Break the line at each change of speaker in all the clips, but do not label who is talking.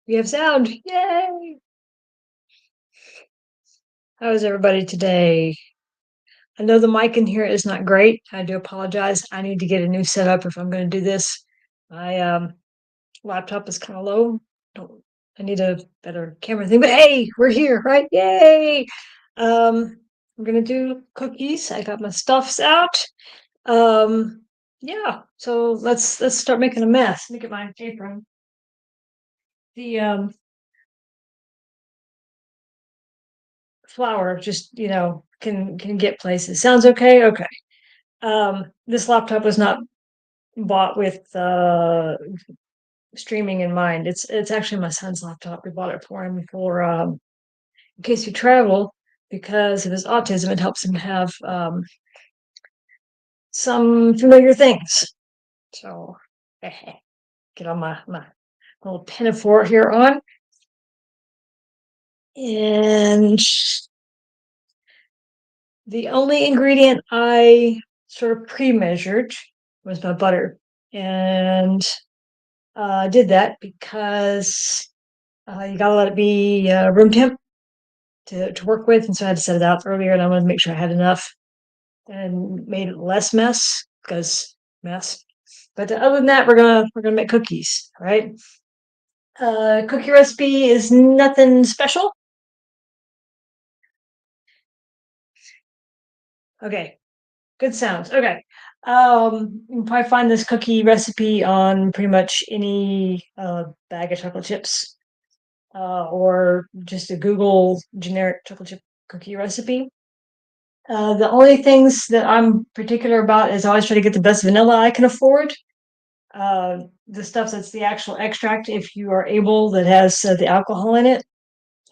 We have sound. Yay! How is everybody today? I know the mic in here is not great. I do apologize. I need to get a new setup if I'm going to do this. My laptop is kind of low. Don't I need a better camera thing? But hey, we're here, right? Yay! I'm gonna do cookies. I got my stuffs out. Um, yeah. So let's start making a mess. Let me get my apron. The flour just can get places. Sounds okay. Okay. This laptop was not bought with streaming in mind. It's actually my son's laptop. We bought it for him for in case you travel, because of his autism. It helps him have some familiar things. So get on my little pinafore here on, and the only ingredient I sort of pre-measured was my butter, and I did that because you gotta let it be room temp to work with, and so I had to set it out earlier, and I wanted to make sure I had enough and made it less mess because mess. But other than that, we're gonna make cookies, right? Cookie recipe is nothing special. Okay, good sounds. Okay. You can probably find this cookie recipe on pretty much any bag of chocolate chips, or just a Google generic chocolate chip cookie recipe. The only things that I'm particular about is I always try to get the best vanilla I can afford. The stuff that's the actual extract, if you are able, that has the alcohol in it.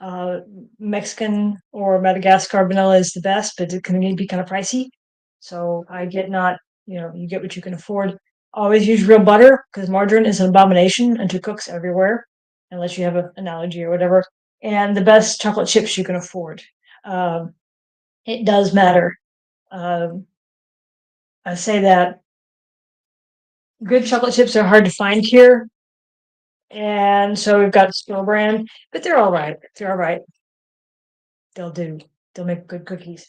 Uh, Mexican or Madagascar vanilla is the best, but it can be kind of pricey. So I get not, you get what you can afford. Always use real butter because margarine is an abomination and to cooks everywhere, unless you have an allergy or whatever. And the best chocolate chips you can afford. Um, it does matter. Um, I say that good chocolate chips are hard to find here, and so we've got store brand, but they're all right. They're all right. They'll do. They'll make good cookies.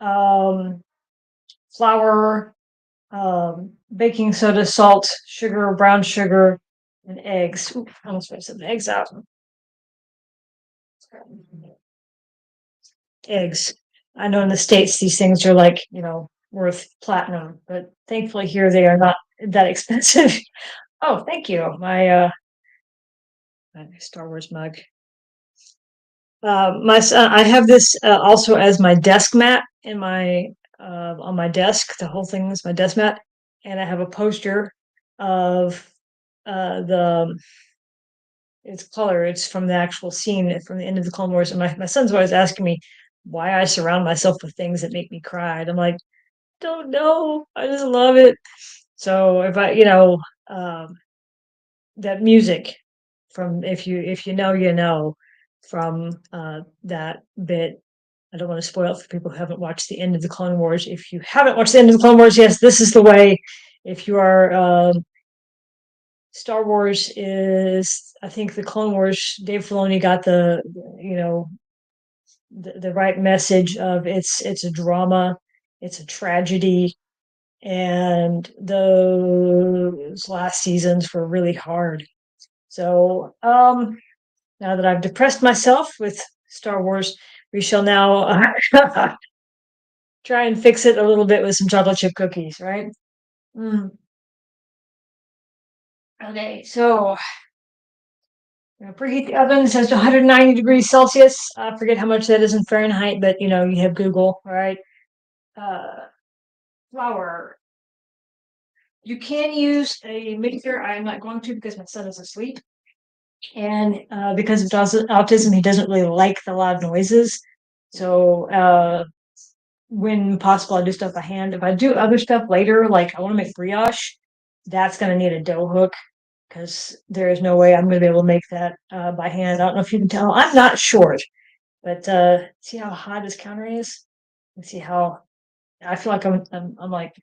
Um, Flour, baking soda, salt, sugar, brown sugar, and eggs. Ooh, I almost made some eggs out. Eggs. I know in the States these things are like, worth platinum, but thankfully here they are not that expensive. Oh, thank you. My Star Wars mug. My son, I have this also as my desk mat in my on my desk. The whole thing is my desk mat, and I have a poster of the its color. It's from the actual scene from the end of the Clone Wars. And my son's always asking me why I surround myself with things that make me cry. And I'm like, don't know. I just love it. So if um, that music from if you know from that bit. I don't want to spoil it for people who haven't watched the end of the Clone Wars. If you haven't watched the end of the Clone Wars, yes, this is the way. If you are Star Wars is, I think the Clone Wars, Dave Filoni got the right message of it's a drama, it's a tragedy, and those last seasons were really hard. So now that I've depressed myself with Star Wars, we shall now try and fix it a little bit with some chocolate chip cookies, right? Mm. Okay, so preheat the oven. It says to 190 degrees Celsius. I forget how much that is in Fahrenheit, but you have Google, right? Uh, Flour. You can use a mixer. I am not going to because my son is asleep, and because of autism, he doesn't really like the loud noises. So when possible, I do stuff by hand. If I do other stuff later, like I want to make brioche, that's going to need a dough hook because there is no way I'm going to be able to make that by hand. I don't know if you can tell. I'm not short, but see how high this counter is, and see how I feel like I'm like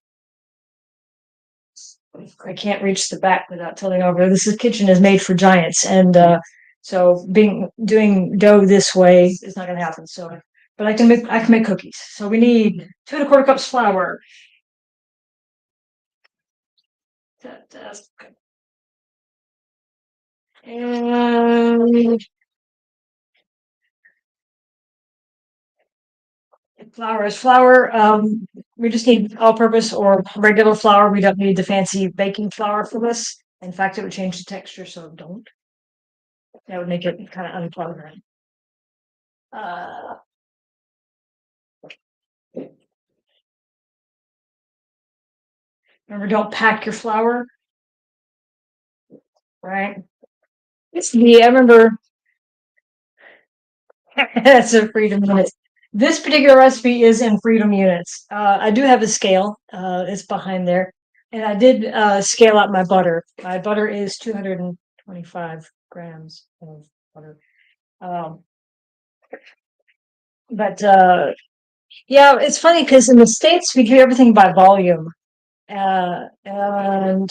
I can't reach the back without tilting over. This kitchen is made for giants, and So doing dough this way is not gonna happen. So, but I can make cookies. So we need 2¼ cups flour. And flour is flour. We just need all-purpose or regular flour. We don't need the fancy baking flour for this. In fact, it would change the texture, so don't. That would make it kind of unpleasant. Uh, Remember, don't pack your flour, right? Yeah, I remember. That's a freedom unit. This particular recipe is in freedom units. I do have a scale. It's behind there, and I did scale out my butter. My butter is 225 grams of butter. Um, but yeah, it's funny because in the States we do everything by volume, and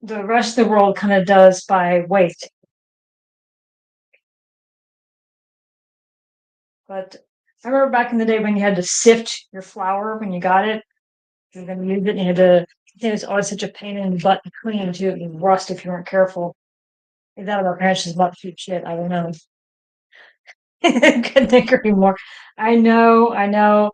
the rest of the world kind of does by weight. But I remember back in the day when you had to sift your flour when you got it. You're going to use it, and you had to. It was always such a pain in the butt to clean too. It would rust if you weren't careful. Is that our parents just bought cheap shit? I don't know. Couldn't agree more. I know, I know.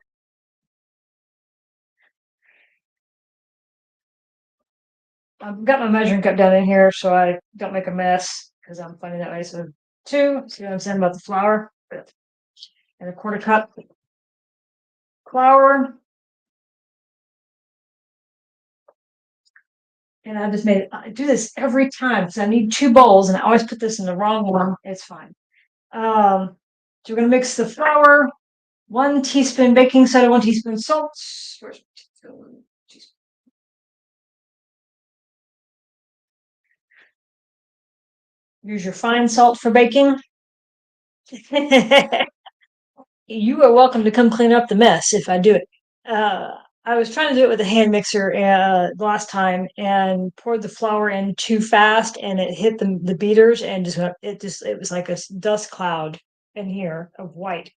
I've got my measuring cup down in here so I don't make a mess because I'm finding that way. So two, see what I'm saying about the flour, and 1/4 cup flour. And I just made it. I do this every time because I need two bowls, and I always put this in the wrong one. It's fine. So we're gonna mix the flour, 1 teaspoon baking soda, 1 teaspoon salt. Where's my teaspoon? Use your fine salt for baking. You are welcome to come clean up the mess if I do it. Uh, I was trying to do it with a hand mixer last time and poured the flour in too fast, and it hit the beaters and it was like a dust cloud in here of white.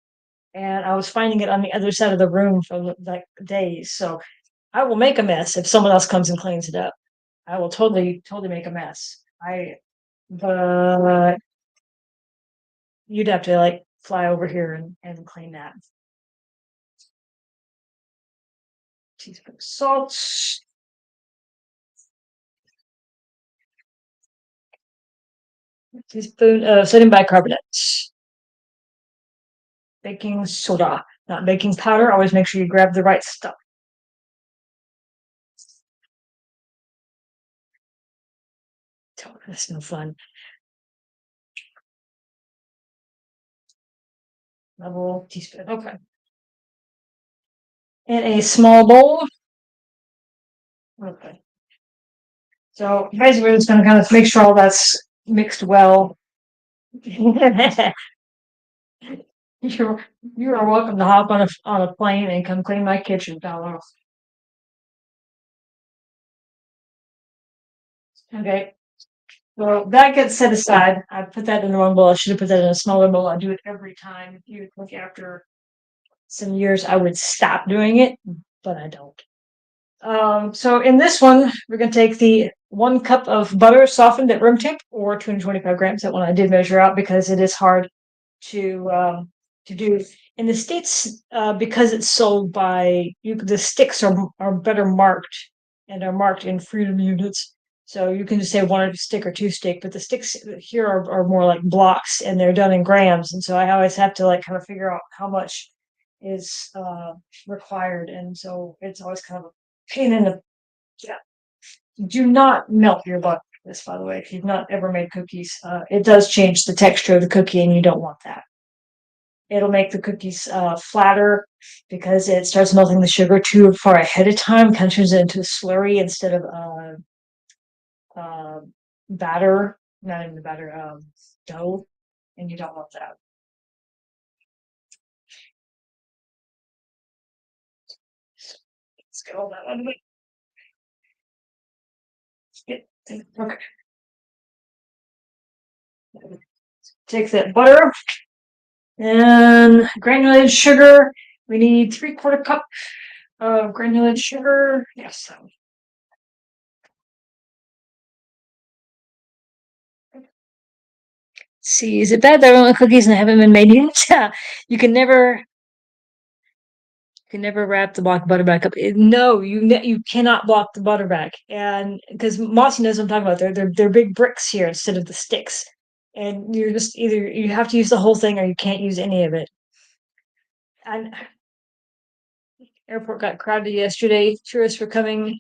And I was finding it on the other side of the room for like days. So I will make a mess if someone else comes and cleans it up. I will totally make a mess. But you'd have to like fly over here and clean that. Teaspoon of salt, teaspoon of sodium bicarbonate, baking soda, not baking powder. Always make sure you grab the right stuff. That's no fun. Level teaspoon. Okay. In a small bowl. Okay. So basically, we're just going to kind of make sure all that's mixed well. You're you are welcome to hop on a plane and come clean my kitchen, pal. Okay. Well, that gets set aside. I put that in one bowl. I should have put that in a smaller bowl. I do it every time. If you look after some years, I would stop doing it, but I don't. So in this one, we're going to take the 1 cup of butter softened at room temp, or 225 grams. That one I did measure out because it is hard to do in the States, because it's sold by you. The sticks are better marked and are marked in freedom units. So you can just say one stick or two stick, but the sticks here are more like blocks and they're done in grams. And so I always have to like kind of figure out how much is required. And so it's always kind of a pain in the, yeah. Do not melt your butter. This, by the way, if you've not ever made cookies, it does change the texture of the cookie, and you don't want that. It'll make the cookies flatter because it starts melting the sugar too far ahead of time, kind of turns it into a slurry instead of uh, batter, not even the batter, dough, and you don't want that. Let's get all that out of it. Okay. take that butter and granulated sugar. We need 3/4 cup of granulated sugar. Yes. See, is it bad that I don't like cookies and I haven't been made yet? You can never wrap the block of butter back up. No, you cannot block the butter back, and because Mossy knows what I'm talking about. They're big bricks here instead of the sticks, and you're just either you have to use the whole thing or you can't use any of it. And airport got crowded yesterday. Tourists were coming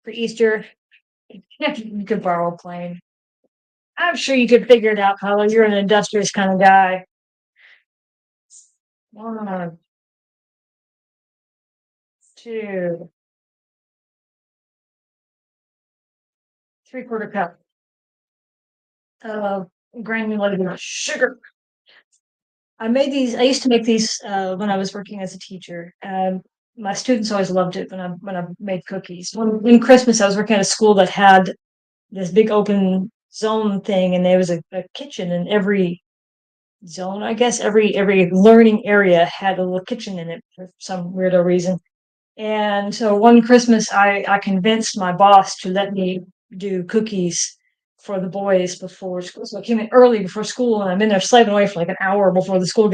for Easter. You could borrow a plane. I'm sure you could figure it out, Paolo. You're an industrious kind of guy. One, two, 3/4 cup of granulated sugar. I used to make these when I was working as a teacher. My students always loved it when I made cookies. In Christmas, I was working at a school that had this big open zone thing, and there was a kitchen in every zone. I guess every learning area had a little kitchen in it for some weirdo reason. And so one Christmas, I convinced my boss to let me do cookies for the boys before school. So I came in early before school, and I'm in there slaving away for like an hour before the school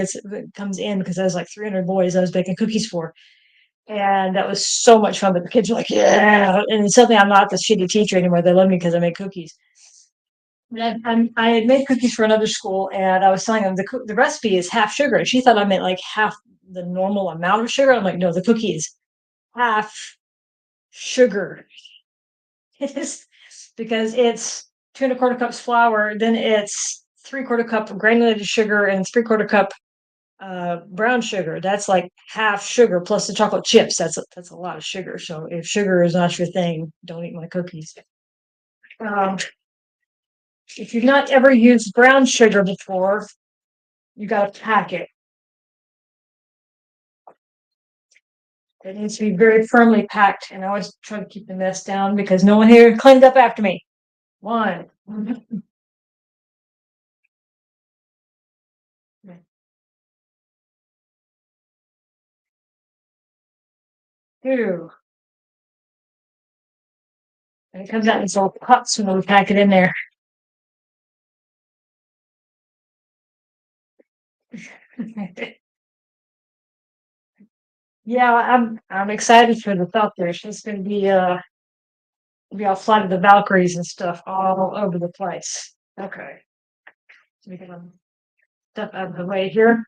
comes in because there's like 300 boys I was baking cookies for. And that was so much fun. But the kids were like, "Yeah!" And suddenly I'm not the shitty teacher anymore. They love me because I make cookies. I had made cookies for another school, and I was telling them the recipe is half sugar. And she thought I meant like half the normal amount of sugar. I'm like, no, the cookie is half sugar. It is because it's 2 1/4 cups flour, then it's 3/4 cup of granulated sugar and 3/4 cup brown sugar. That's like half sugar plus the chocolate chips. That's a lot of sugar. So if sugar is not your thing, don't eat my cookies. Um, if you've not ever used brown sugar before, you got to pack it. It needs to be very firmly packed, and I always try to keep the mess down because no one here cleaned up after me. One, two, and it comes out in these little cups when we pack it in there. Yeah, I'm excited for the thought there. She's gonna be all flight of the Valkyries and stuff all over the place. Okay. So we get step out of the way here.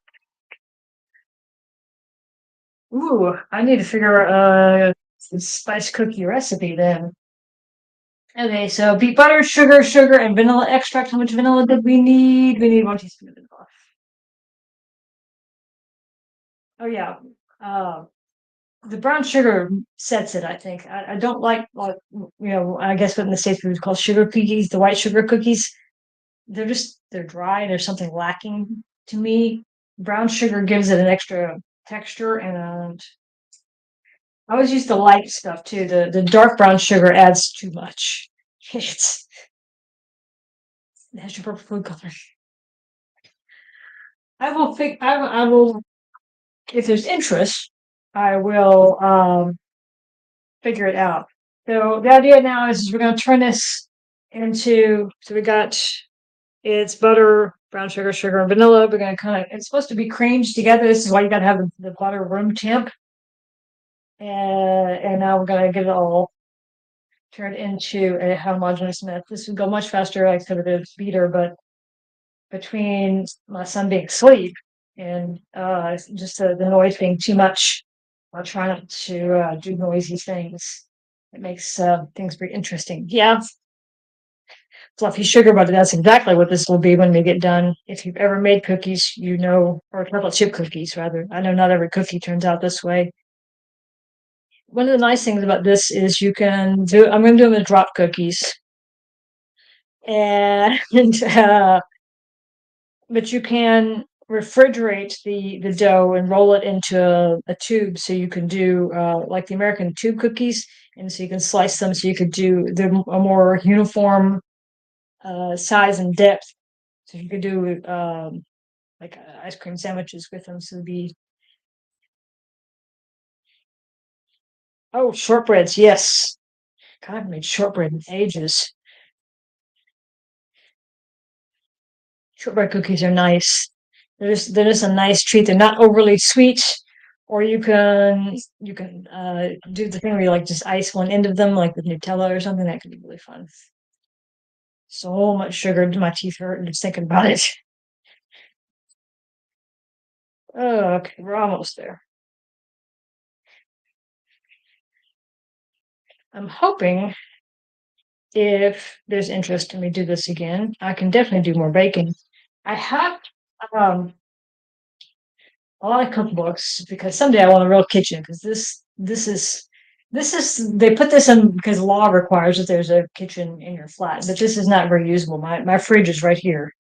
Ooh, I need to figure the spice cookie recipe then. Okay, so beet butter, sugar, and vanilla extract. How much vanilla did we need? We need 1 teaspoon of vanilla. Oh yeah. Uh, the brown sugar sets it, I think. I don't like I guess what in the States we would call sugar cookies, the white sugar cookies. They're dry. There's something lacking to me. Brown sugar gives it an extra texture, and I always use the light stuff too. The dark brown sugar adds too much. It has your purple food color. I will if there's interest, I will figure it out. So the idea now is we're gonna turn this into so we got it's butter, brown sugar, and vanilla. We're gonna it's supposed to be creamed together. This is why you gotta have the butter room temp. And now we're gonna get it all turned into a homogeneous mess. This would go much faster like with a beater, but between my son being asleep and just the noise being too much, I'll try not to do noisy things. It makes things very interesting. Yeah, fluffy sugar butter. That's exactly what this will be when we get done. If you've ever made cookies, or chocolate chip cookies, rather. I know not every cookie turns out this way. One of the nice things about this is I'm going to do them as drop cookies. And, but you can refrigerate the dough and roll it into a tube so you can do like the American tube cookies. And so you can slice them so you could do a more uniform size and depth So you could do like ice cream sandwiches with them. So it'd be oh shortbreads, yes. God, I haven't made shortbread in ages. Shortbread cookies are nice. They're just a nice treat. They're not overly sweet, or you can do the thing where you like just ice one end of them like with Nutella or something. That could be really fun. So much sugar, my teeth hurt just thinking about it. Oh, okay, we're almost there. I'm hoping if there's interest in me do this again, I can definitely do more baking. I have um a lot of cookbooks because someday I want a real kitchen because this is they put this in because law requires that there's a kitchen in your flat, but this is not very usable. My fridge is right here.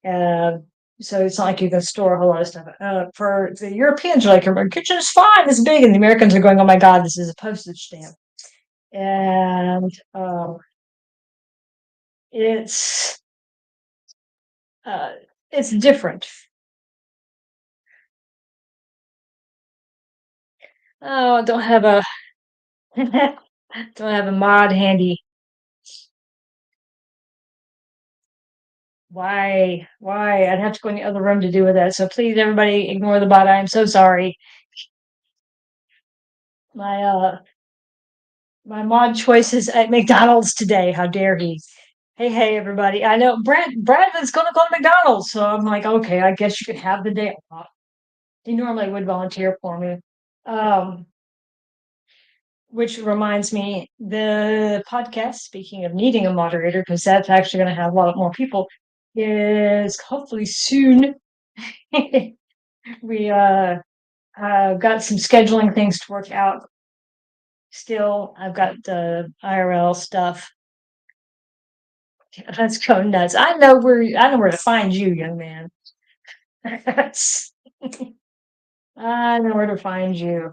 Uh, so it's not like you can store a whole lot of stuff. For the Europeans are like, our kitchen is fine, it's big, and the Americans are going, oh my God, this is a postage stamp. And it's uh, it's different. Oh, I don't have a don't have a mod handy. Why? Why? I'd have to go in the other room to do with that. So please, everybody, ignore the bot. I am so sorry. My my mod choices at McDonald's today. How dare he? Hey, everybody. I know Bradman's gonna go to McDonald's, so I'm like, okay, I guess you can have the day off. He normally would volunteer for me. Um, which reminds me, the podcast, speaking of needing a moderator, because that's actually gonna have a lot more people, is hopefully soon. We got some scheduling things to work out. Still, I've got the IRL stuff. Let's go nuts. I know where to find you, young man. I know where to find you.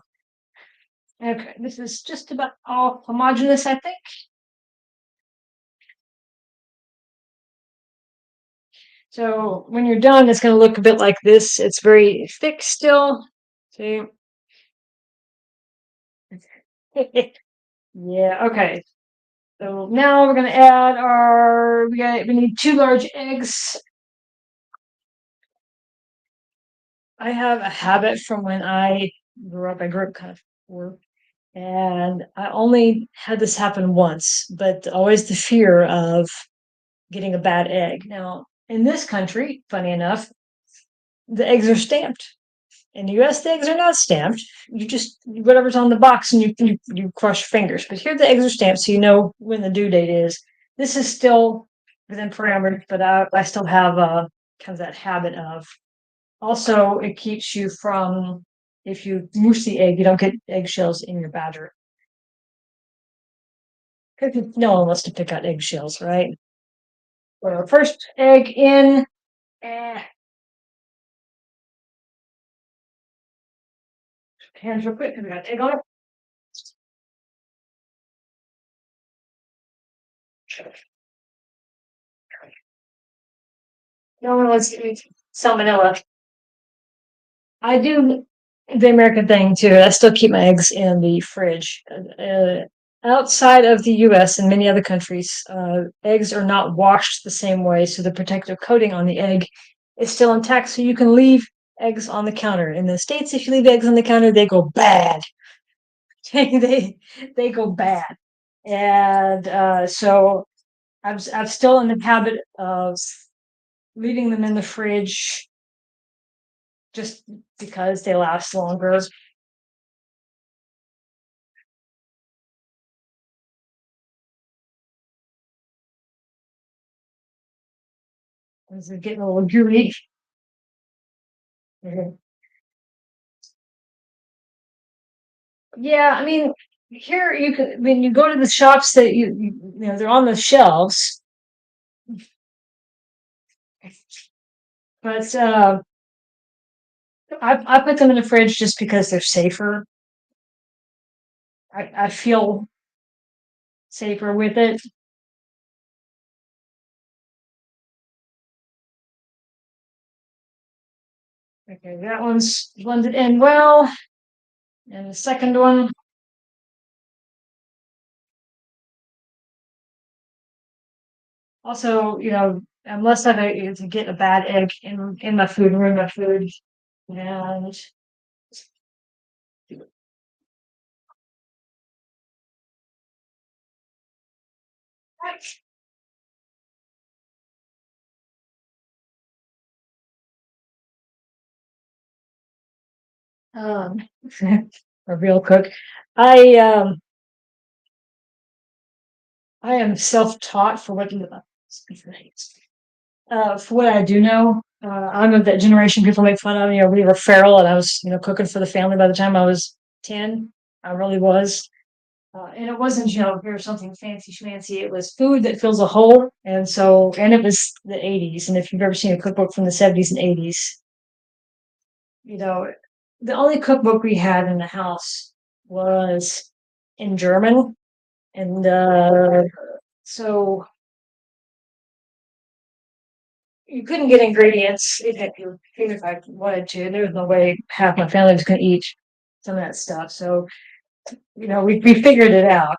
Okay, this is just about all homogeneous, I think. So when you're done, it's going to look a bit like this. It's very thick still. See? Yeah, okay. So now we're going to add we need 2 large eggs. I have a habit from when I grew up. I grew up kind of poor, and I only had this happen once, but always the fear of getting a bad egg. Now, in this country, funny enough, the eggs are stamped. In the US, the eggs are not stamped. You just whatever's on the box and you crush your fingers. But here the eggs are stamped, so you know when the due date is. This is still within parameters, but I still have kind of that habit of. Also, it keeps you from if you mousse the egg, you don't get eggshells in your batter. Because no one wants to pick out eggshells, right? Well, first egg in. Eh, hands real quick. We got egg on it. No one wants to eat salmonella. I do the American thing too. I still keep my eggs in the fridge. Outside of the US and many other countries, eggs are not washed the same way, so the protective coating on the egg is still intact, so you can leave eggs on the counter. In the States, if you leave eggs on the counter, they go bad. they go bad. And so I'm still in the habit of leaving them in the fridge just because they last longer. As they're getting a little gooey. Mhm. Yeah, I mean, here you can when you go to the shops that you know they're on the shelves, but I put them in the fridge just because they're safer. I feel safer with it. Okay, that one's blended in well. And the second one, also, unless I to get a bad egg in my food, ruin my food. And um, a real cook. I um I am self-taught for what I do know. I'm of that generation people make fun of. We were feral, and I was cooking for the family by the time I was 10. I really was. And it wasn't, here's something fancy schmancy. It was food that fills a hole. And it was the 80s. And if you've ever seen a cookbook from the 70s and 80s, you know, the only cookbook we had in the house was in German. And so you couldn't get ingredients even if I wanted to. There was no way half my family was going to eat some of that stuff. So, we figured it out.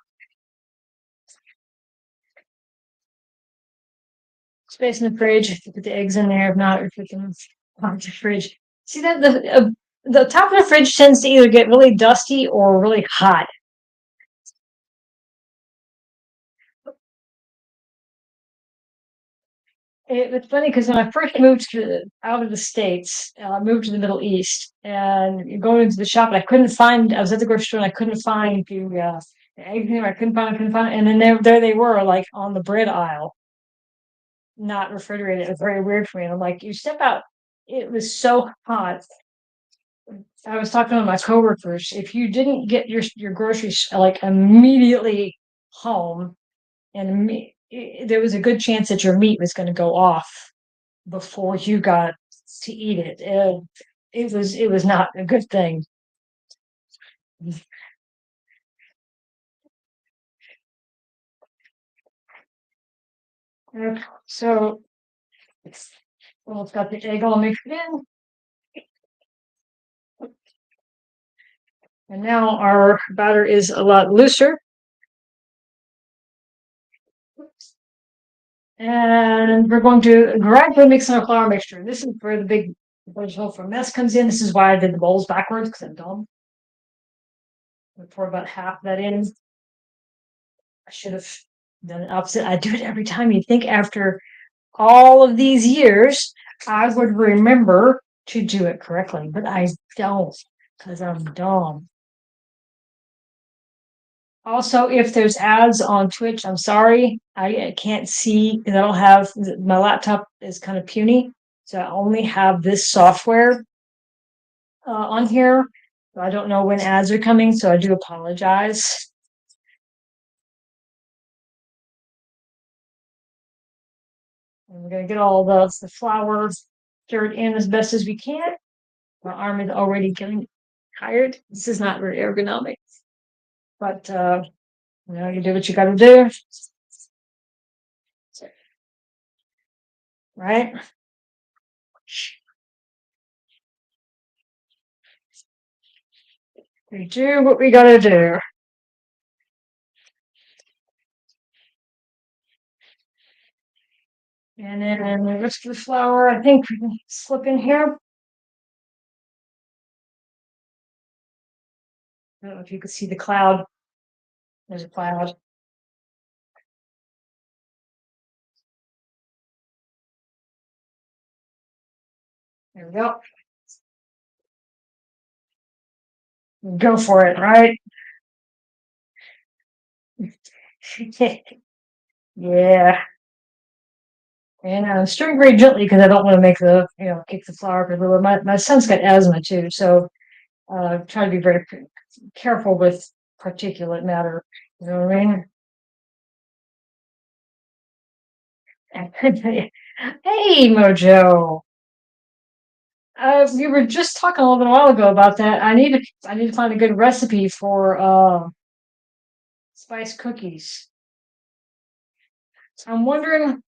Space in the fridge. If you put the eggs in there, if not, if we can pop the fridge. See that the top of the fridge tends to either get really dusty or really hot. It's funny because when I first moved out of the States, I moved to the Middle East, and going into the shop, and I couldn't find. I was at the grocery store, and I couldn't find the eggs there. I couldn't find, and then there they were, like on the bread aisle, not refrigerated. It was very weird for me. And I'm like, you step out. It was so hot. I was talking to my coworkers. If you didn't get your groceries like immediately home, and there was a good chance that your meat was going to go off before you got to eat it. It was not a good thing. So well, it's got the egg all mixed in, and now our batter is a lot looser. And we're going to gradually mix in our flour mixture. This is where the big original for mess comes in. This is why I did the bowls backwards because I'm dumb. I pour about half that in. I should have done the opposite. I do it every time. You think after all of these years, I would remember to do it correctly, but I don't because I'm dumb. Also, if there's ads on Twitch, I'm sorry. I can't see because I don't have my laptop is kind of puny. So I only have this software on here. So I don't know when ads are coming, so I do apologize. And we're gonna get all the flour stirred in as best as we can. My arm is already getting tired. This is not very ergonomic, but you do what you gotta do, right? We do what we gotta do. And then the rest of the flour, I think we can slip in here. I don't know if you can see the cloud. There's a cloud. There we go. Go for it, right? Yeah. And stir very gently because I don't want to make kick the flour everywhere. My son's got asthma too, so try to be very careful with particulate matter. You know what I mean? Hey, Mojo. We were just talking a little bit a while ago about that. I need to find a good recipe for spice cookies. I'm wondering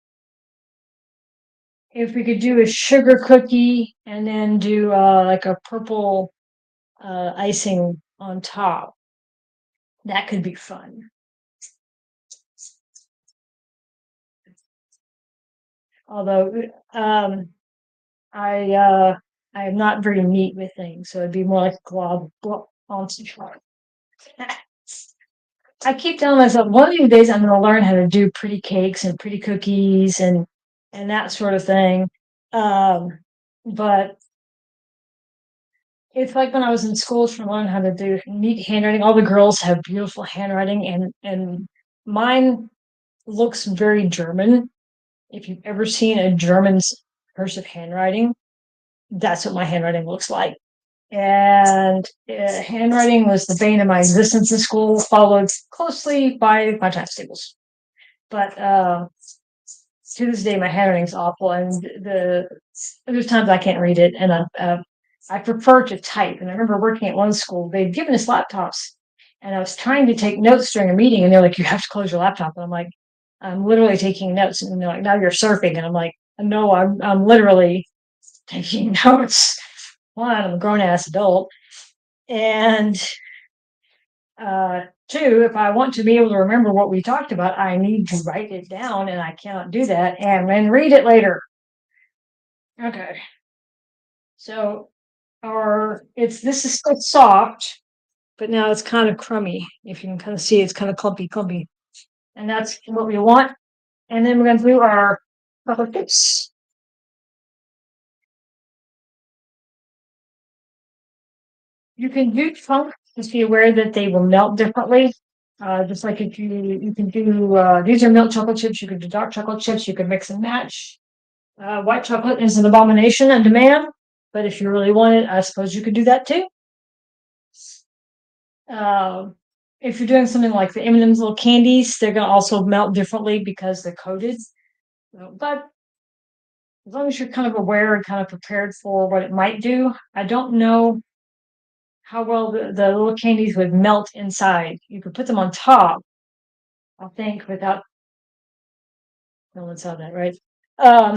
if we could do a sugar cookie and then do like a purple icing on top, that could be fun. Although I am not very neat with things, so it'd be more like a glob on some chart. I keep telling myself one of these days I'm going to learn how to do pretty cakes and pretty cookies and that sort of thing. Um, but it's like when I was in school trying to learn how to do neat handwriting. All the girls have beautiful handwriting, and mine looks very German. If you've ever seen a German's cursive handwriting, that's what my handwriting looks like. And handwriting was the bane of my existence in school, followed closely by my times tables. But to this day, my handwriting's awful, and there's times I can't read it, and I prefer to type. And I remember working at one school; they'd given us laptops, and I was trying to take notes during a meeting, and they're like, "You have to close your laptop," and I'm like, "I'm literally taking notes," and they're like, "Now you're surfing," and I'm like, "No, I'm literally taking notes." One, I'm a grown ass adult, and two, if I want to be able to remember what we talked about, I need to write it down, and I cannot do that and then read it later. Okay. So this is still soft, but now it's kind of crummy. If you can kind of see, it's kind of clumpy. And that's what we want. And then we're going to do our chocolate chips. You can do chunk, just be aware that they will melt differently. Just like if you can do these are milk chocolate chips, you could do dark chocolate chips, you could mix and match. White chocolate is an abomination on demand, but if you really want it, I suppose you could do that too. If you're doing something like the M&M's little candies, they're gonna also melt differently because they're coated. But as long as you're kind of aware and kind of prepared for what it might do, I don't know how well the little candies would melt inside. You could put them on top, I think, without no one saw that, right? Now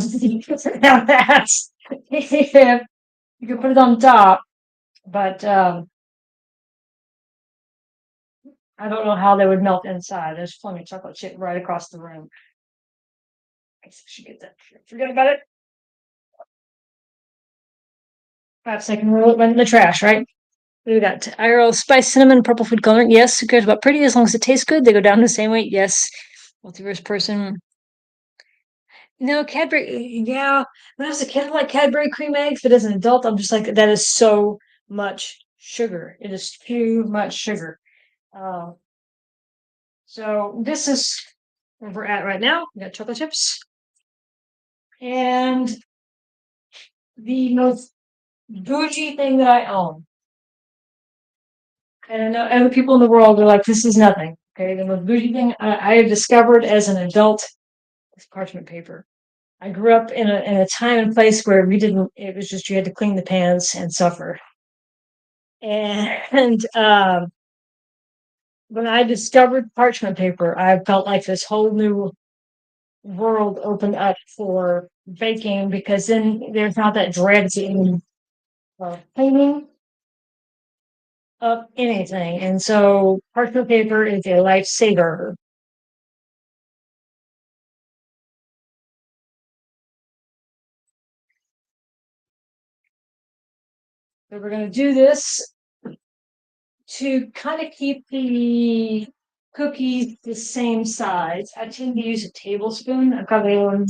that's yeah, you could put it on top, but I don't know how they would melt inside. There's plenty of chocolate chip right across the room. I should get that. Forget about it. 5 second rule. It went in the trash, right? We got IRL spice, cinnamon, purple food coloring. Yes, who cares about pretty as long as it tastes good? They go down the same weight. Yes. Multiverse person. No, Cadbury. Yeah, when I was a kid, I like Cadbury cream eggs, but as an adult, I'm just like, that is so much sugar. It is too much sugar. Uh, so this is where we're at right now. We got chocolate chips. And the most bougie thing that I own. And I know other people in the world are like, this is nothing. Okay, the most bougie thing I have discovered as an adult is parchment paper. I grew up in a time and place where we didn't. It was just you had to clean the pans and suffer. And when I discovered parchment paper, I felt like this whole new world opened up for baking because then there's not that dread in cleaning up anything. And so parchment paper is a lifesaver. So we're going to do this to kind of keep the cookies the same size. I tend to use a tablespoon. I've got a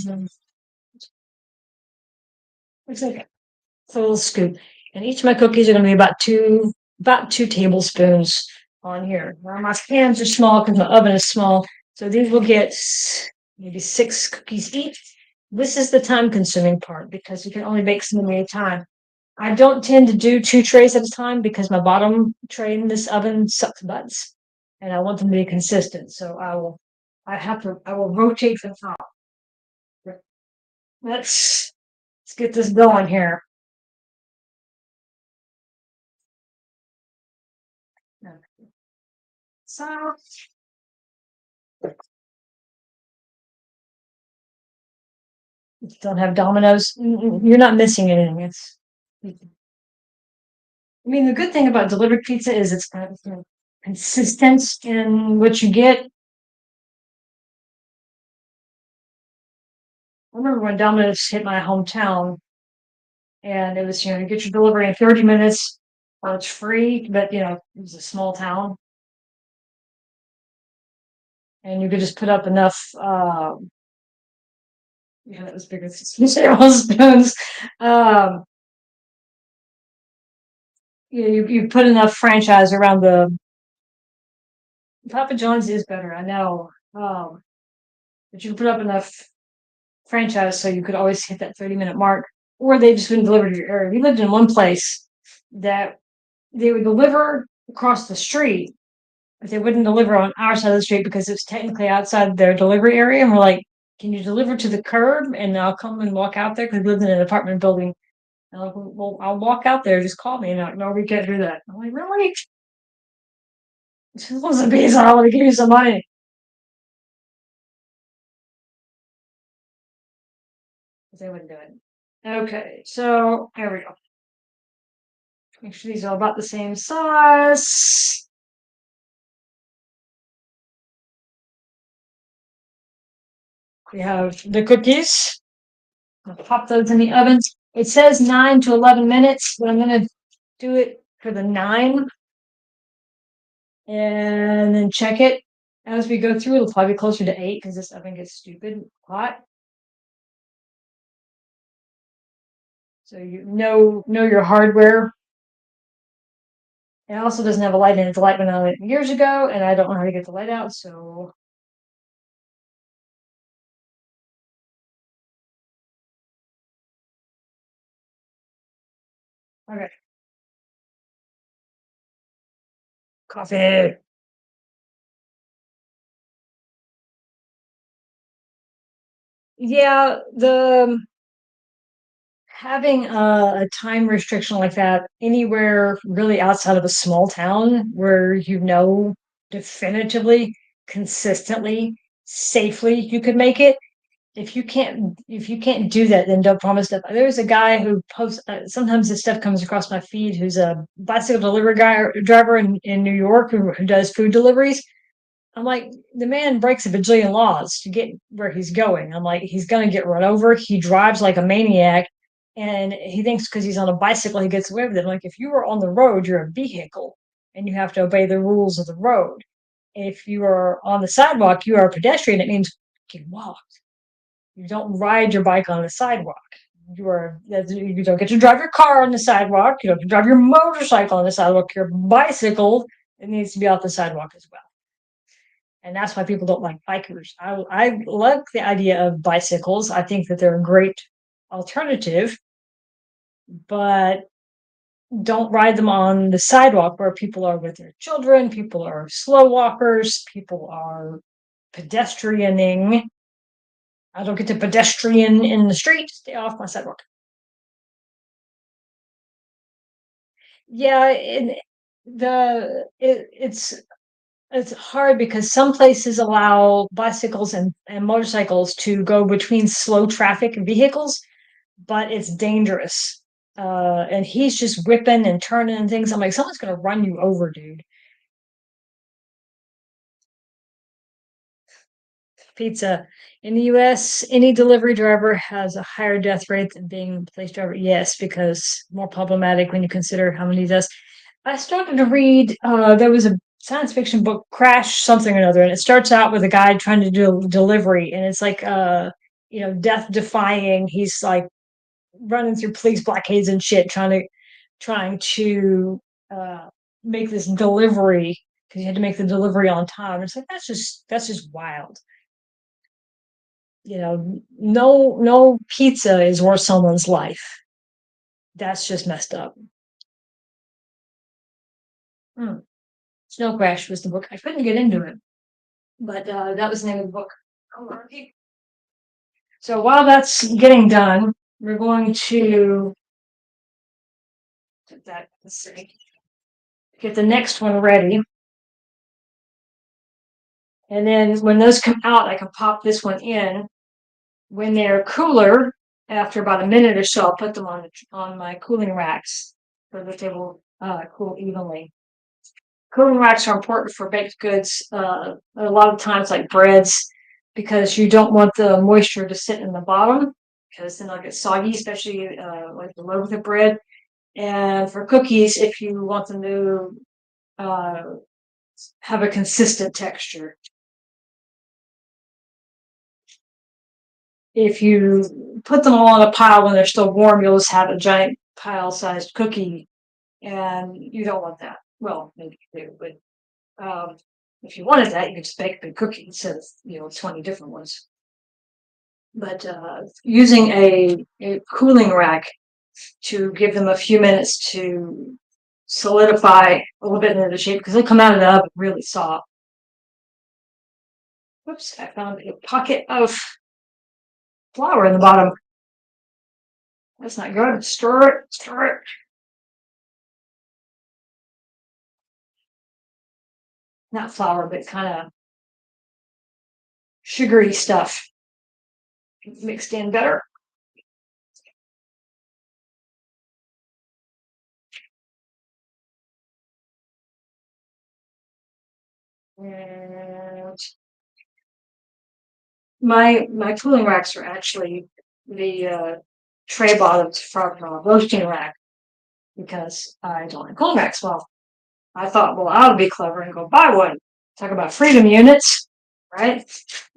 looks like a little scoop. And each of my cookies are going to be about two tablespoons on here. Now my pans are small because my oven is small. So these will get maybe 6 cookies each. This is the time consuming part because you can only bake so many at a time. I don't tend to do 2 trays at a time because my bottom tray in this oven sucks butts and I want them to be consistent. So I will rotate the top. Let's get this going here. So don't have Domino's, you're not missing anything. It's, I mean, the good thing about delivered pizza is it's kind of, consistent in what you get. I remember when Domino's hit my hometown, and it was, you get your delivery in 30 minutes, or it's free, but it was a small town, and you could just put up enough. Yeah, that was bigger than cereal spoons. Um, you put enough franchise around the Papa John's is better, I know. But you put up enough franchise so you could always hit that 30-minute mark, or they just wouldn't deliver to your area. We lived in one place that they would deliver across the street, but they wouldn't deliver on our side of the street because it was technically outside their delivery area. And we're like, can you deliver to the curb and I'll come and walk out there? Because we lived in an apartment building. And I'm like, well, I'll walk out there, just call me. And I'm like, no, we can't do that. I'm like, really? This was a piece. I want to give you some money. But they wouldn't do it. Okay, so there we go. Make sure these are about the same size. We have the cookies. I'll pop those in the oven. It says 9 to 11 minutes, but I'm going to do it for the 9 and then check it as we go through. It'll probably be closer to 8 because this oven gets stupid hot. So you know your hardware. It also doesn't have a light in it. The light went out years ago, and I don't know how to get the light out. So okay, coffee. Yeah, the having a time restriction like that anywhere really outside of a small town where definitively, consistently, safely you could make it. If you can't do that, then don't promise stuff. There's a guy who posts. Sometimes this stuff comes across my feed. Who's a bicycle delivery guy driver in New York who does food deliveries. I'm like, the man breaks a bajillion laws to get where he's going. I'm like, he's gonna get run over. He drives like a maniac, and he thinks because he's on a bicycle he gets away with it. I'm like, if you are on the road, you're a vehicle, and you have to obey the rules of the road. If you are on the sidewalk, you are a pedestrian. It means you can walk. You don't ride your bike on the sidewalk. You don't get to drive your car on the sidewalk. You don't get to drive your motorcycle on the sidewalk. Your bicycle, it needs to be off the sidewalk as well. And that's why people don't like bikers. I like the idea of bicycles. I think that they're a great alternative, but don't ride them on the sidewalk where people are with their children, people are slow walkers, people are pedestrianing. I don't get to pedestrian in the street. Stay off my sidewalk. Yeah, it's hard because some places allow bicycles and motorcycles to go between slow traffic vehicles, but it's dangerous. And he's just whipping and turning and things. I'm like, someone's gonna run you over, dude. Pizza. In the US, any delivery driver has a higher death rate than being a place driver. Yes, because more problematic when you consider how many deaths. I started to read, there was a science fiction book, Crash something or another, and it starts out with a guy trying to do a delivery, and it's like, death defying. He's like running through police blockades and shit, trying to make this delivery because you had to make the delivery on time. It's like that's just wild. No pizza is worth someone's life. That's just messed up. Hmm. Snow Crash was the book. I couldn't get into it, but that was the name of the book. So while that's getting done, we're going to let's see, get the next one ready. And then when those come out, I can pop this one in. When they're cooler, after about a minute or so, I'll put them on my cooling racks so that they will cool evenly. Cooling racks are important for baked goods a lot of times, like breads, because you don't want the moisture to sit in the bottom because then they'll get soggy, especially like the loaf of bread. And for cookies, if you want them to uh, have a consistent texture. If you put them all in a pile when they're still warm, you'll just have a giant pile-sized cookie, and you don't want that. Well, maybe you do, but if you wanted that, you could just bake a big cookie instead of 20 different ones. But using a cooling rack to give them a few minutes to solidify a little bit into the shape because they come out of the oven really soft. Whoops, I found a pocket of flour in the bottom. That's not good. Stir it, stir it. Not flour, but kind of sugary stuff mixed in better. And my cooling racks are actually the tray bottoms from roasting rack because I don't like cooling racks. Well, I thought, well, I would be clever and go buy one. Talk about freedom units, right?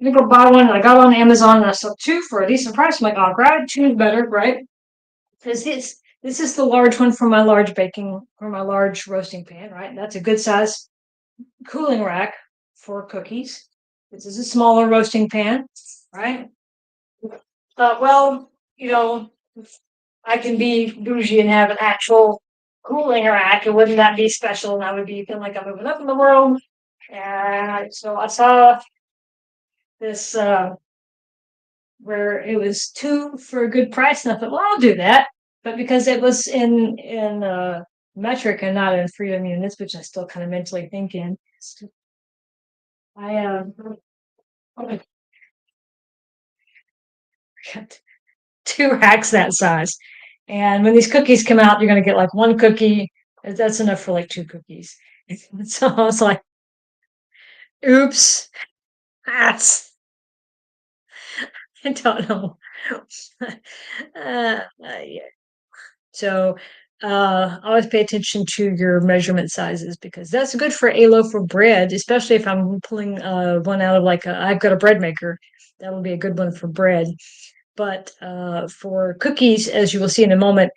Let me go buy one. I got on Amazon and I saw two for a decent price. I'm like, I'll grab two is better, right? Because this is the large one for my large roasting pan, right? That's a good size cooling rack for cookies. This is a smaller roasting pan, right? Well, I can be bougie and have an actual cooling rack, and wouldn't that be special? And I would be feeling like I'm moving up in the world. And so I saw this where it was two for a good price, and I thought, well, I'll do that. But because it was in metric and not in freedom units, which I still kind of mentally think in, I got two racks that size. And when these cookies come out, you're gonna get like one cookie. That's enough for like two cookies. So I was like, oops, that's I don't know. Yeah. So always pay attention to your measurement sizes because that's good for a loaf of bread, especially if I'm pulling one out of I've got a bread maker. That would be a good one for bread. But for cookies, as you will see in a moment,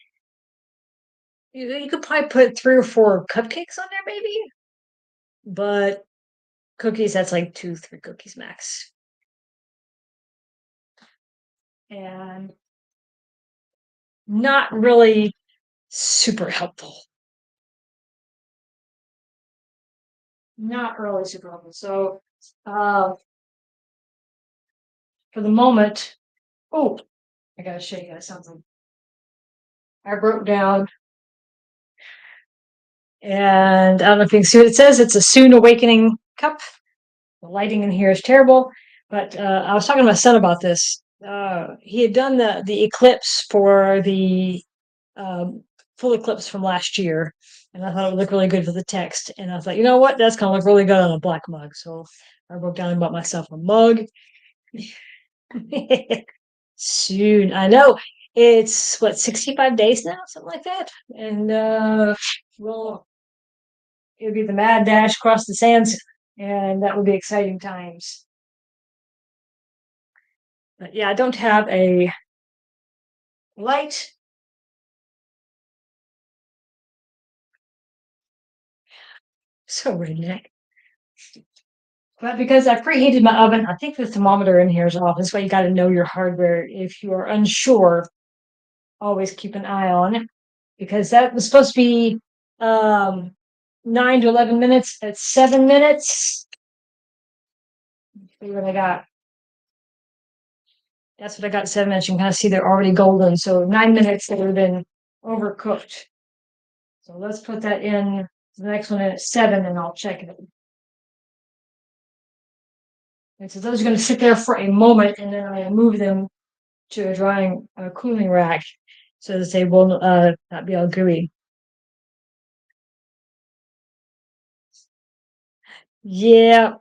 you could probably put 3 or 4 cupcakes on there, maybe. But cookies, that's like 2, 3 cookies max. And not really super helpful. Not really super helpful. So for the moment, oh, I gotta show you guys something. I broke down, and I don't know if you can see what it says. It's a soon awakening cup. The lighting in here is terrible, but I was talking to my son about this. He had done the eclipse for the um, full eclipse from last year, and I thought it would look really good for the text. And I thought, you know what, that's gonna look really good on a black mug. So I broke down and bought myself a mug. Soon, I know it's what 65 days now, something like that, and well, it would be the mad dash across the sands, and that would be exciting times. But yeah, I don't have a light. So redneck. But because I preheated my oven, I think the thermometer in here is off. That's why you got to know your hardware. If you are unsure, always keep an eye on it because that was supposed to be 9 to 11 minutes. At 7 minutes, see what I got. That's what I got. 7 minutes. You can kind of see they're already golden. So 9 minutes that have been overcooked. So let's put that in the next one in at 7, and I'll check it. And so those are going to sit there for a moment, and then I move them to a drying cooling rack so that they will not be all gooey. Yeah,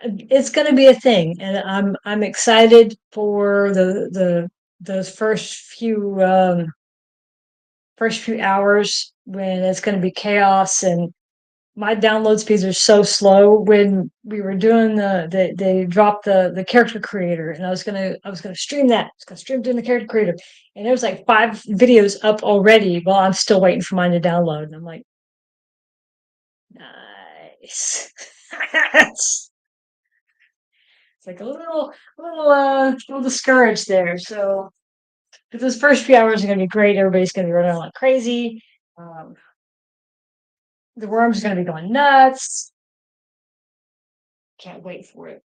it's going to be a thing, and I'm excited for the those first few hours when it's going to be chaos. And my download speeds are so slow. When we were doing they dropped the character creator, and I was gonna stream that. I was gonna stream doing the character creator, and there was like 5 videos up already while I'm still waiting for mine to download. And I'm like, nice. it's, it's like a little discouraged there. So but those first few hours are gonna be great. Everybody's gonna be running around like crazy. Um, the worm's gonna be going nuts. Can't wait for it.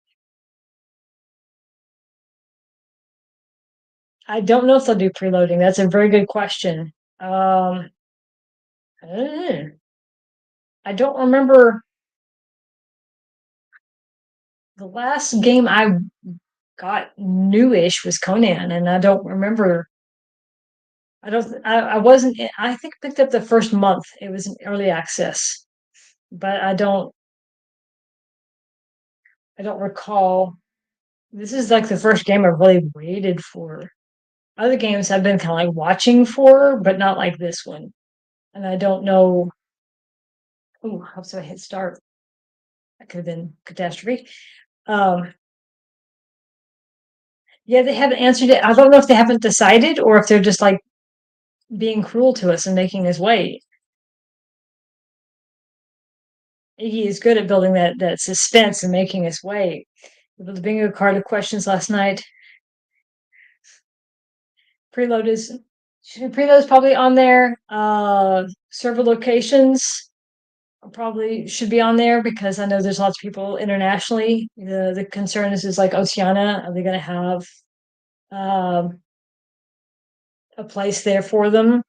I don't know if they'll do preloading. That's a very good question. Um, I don't know. I don't remember the last game I got newish was Conan, and I don't remember. I don't. I wasn't. I think I picked up the first month. It was in early access, but I don't. I don't recall. This is like the first game I've really waited for. Other games I've been kind of like watching for, but not like this one. And I don't know. Oh, how so I hit start? That could have been catastrophe. Um, Yeah, they haven't answered it. I don't know if they haven't decided or if they're just like being cruel to us and making us wait. Iggy is good at building that suspense and making us wait. The bingo card of questions last night. Preload is Preload is probably on there. Server locations probably should be on there because I know there's lots of people internationally. The concern is like Oceania. Are they going to have um, a place there for them?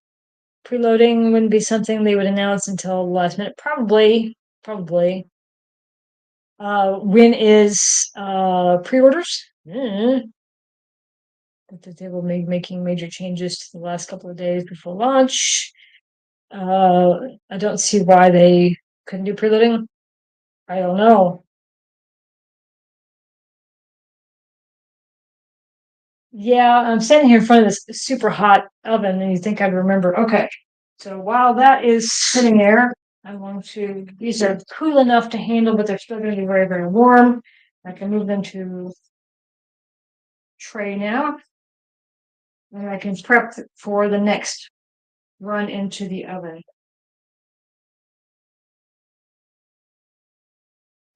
Preloading wouldn't be something they would announce until the last minute. Probably. When is pre-orders? That they will be making major changes to the last couple of days before launch. Uh, I don't see why they couldn't do preloading. I don't know. Yeah, I'm standing here in front of this super hot oven, and you think I'd remember. Okay, so while that is sitting there, I want to. These are cool enough to handle, but they're still going to be very, very warm. I can move them to tray now, and I can prep for the next run into the oven.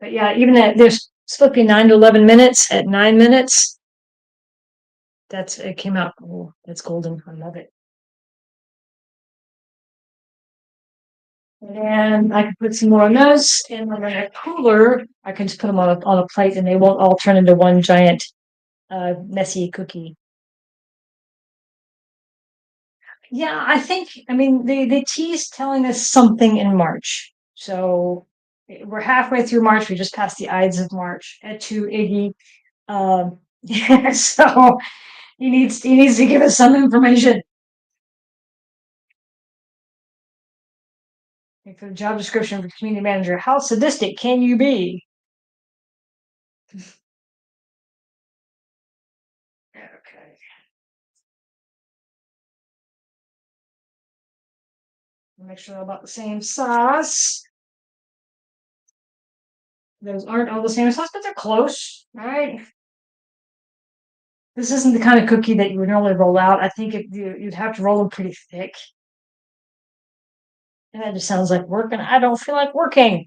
But yeah, even at there's supposed to be 9 to 11 minutes. At 9 minutes, it came out. Oh, that's golden. I love it. And I can put some more on those, and when they're cooler, I can just put them on a plate, and they won't all turn into one giant messy cookie. Yeah, I think. I mean, they teased telling us something in March, so we're halfway through March. We just passed the Ides of March at 280. Yeah, so he needs to give us some information. Like for the job description for community manager, how sadistic can you be? Okay. Make sure they're about the same size. Those aren't all the same size, but they're close, right? This isn't the kind of cookie that you would normally roll out. I think you'd have to roll them pretty thick. And that just sounds like work, and I don't feel like working.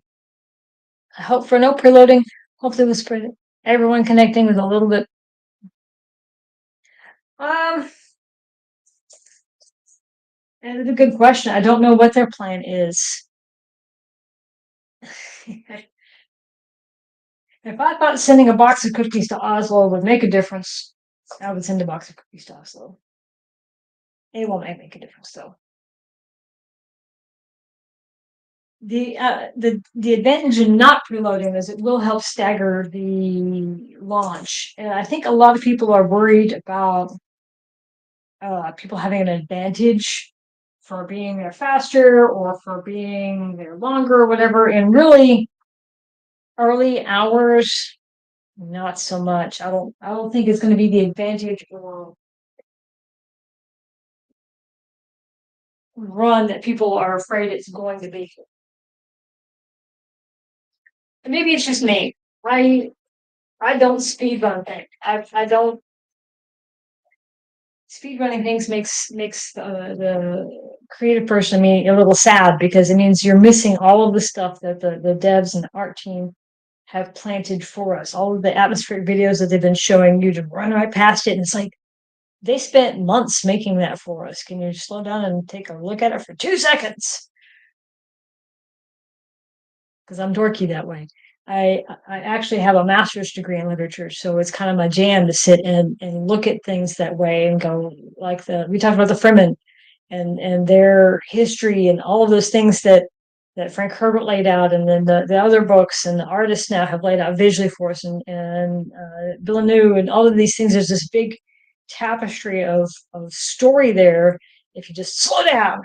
I hope for no preloading. Hopefully, we'll spread everyone connecting with a little bit. Um, and it's a good question. I don't know what their plan is. If I thought sending a box of cookies to Oslo would make a difference, I would send a box of cookies to Oslo. It won't make a difference, though. the advantage in not preloading is it will help stagger the launch. And I think a lot of people are worried about people having an advantage for being there faster or for being there longer or whatever. And really, early hours, not so much. I don't think it's going to be the advantage or run that people are afraid it's going to be. And maybe it's just me. I don't speed run things. I don't speed running things makes the creative person me a little sad because it means you're missing all of the stuff that the devs and the art team have planted for us. All of the atmospheric videos that they've been showing you to run right past it, and it's like they spent months making that for us. Can you slow down and take a look at it for 2 seconds? Because I'm dorky that way. I actually have a master's degree in literature, so it's kind of my jam to sit and look at things that way and go like the we talked about the Fremen and their history and all of those things that Frank Herbert laid out, and then the other books and the artists now have laid out visually for us, and Villeneuve and all of these things. There's this big tapestry of story there if you just slow down.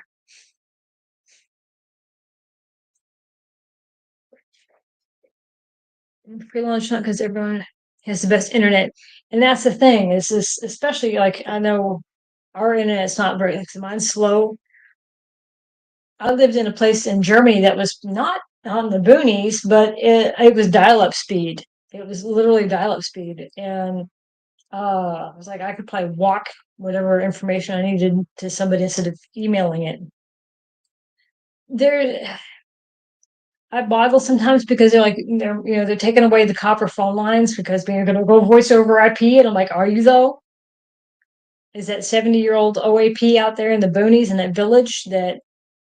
Pre-launch not because everyone has the best internet, and that's the thing. Is this especially like I know our internet's not very like mine's slow. I lived in a place in Germany that was not on the boonies, but it was dial-up speed. It was literally dial-up speed, and I was like I could probably walk whatever information I needed to somebody instead of emailing it. There, I boggle sometimes because they're like they're taking away the copper phone lines because we're going to go voice over IP, and I'm like, are you though? Is that 70-year-old OAP out there in the boonies in that village that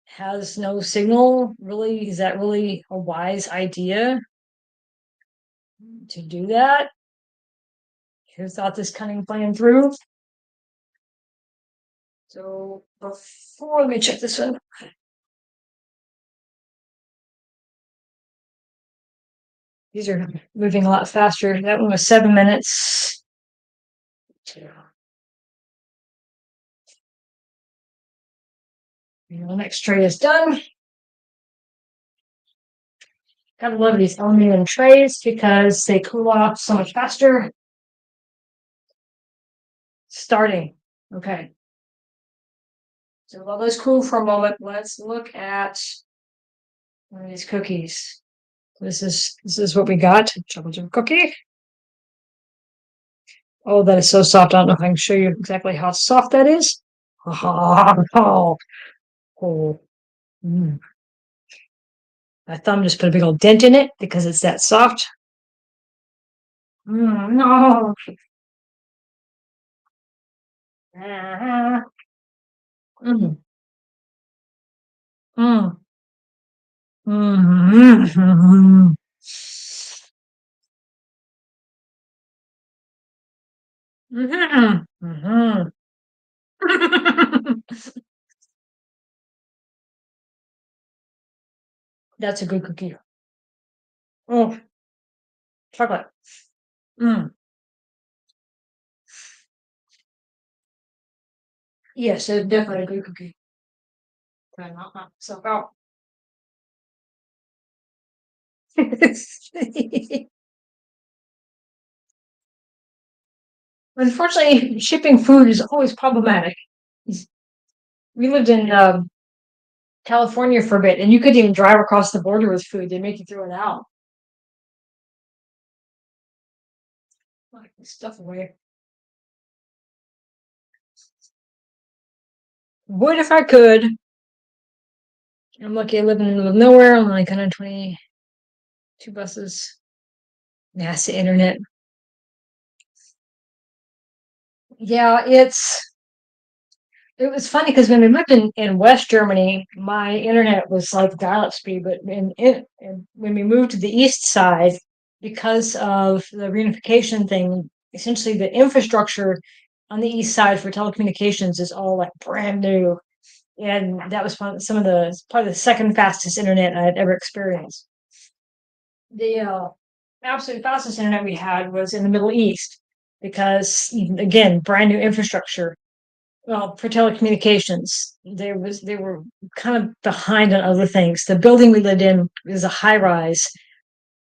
has no signal? Really, is that really a wise idea to do that? Who thought this cunning plan through? So before, let me check this one. These are moving a lot faster. That one was 7 minutes. The next tray is done. Gotta love these aluminum trays because they cool off so much faster. Starting. Okay. So while those cool for a moment, let's look at one of these cookies. This is what we got. Chocolate chip cookie. Oh, that is so soft. I don't know if I can show you exactly how soft that is. Oh, oh. Mm. My thumb just put a big old dent in it because it's that soft. No. Uh-huh. Mm. Mm. Mm. Mm. Mm. That's a good cookie. Oh, chocolate. Mm. Yes, it's definitely a good cookie. Try and knock myself out. Unfortunately, shipping food is always problematic. We lived in California for a bit, and you couldn't even drive across the border with food. They make you throw it out. Like stuff away. Would if I could. I'm lucky I live in the middle of nowhere. I'm like 122 buses. NASA internet. Yeah, it was funny because when we lived in West Germany, my internet was like dial-up speed, but when we moved to the east side, because of the reunification thing, essentially the infrastructure on the east side for telecommunications is all like brand new. and that was some of the probably the second fastest internet I had ever experienced. The absolute fastest internet we had was in the Middle East because, again, brand new infrastructure. Well, for telecommunications, they were kind of behind on other things. The building we lived in is a high rise.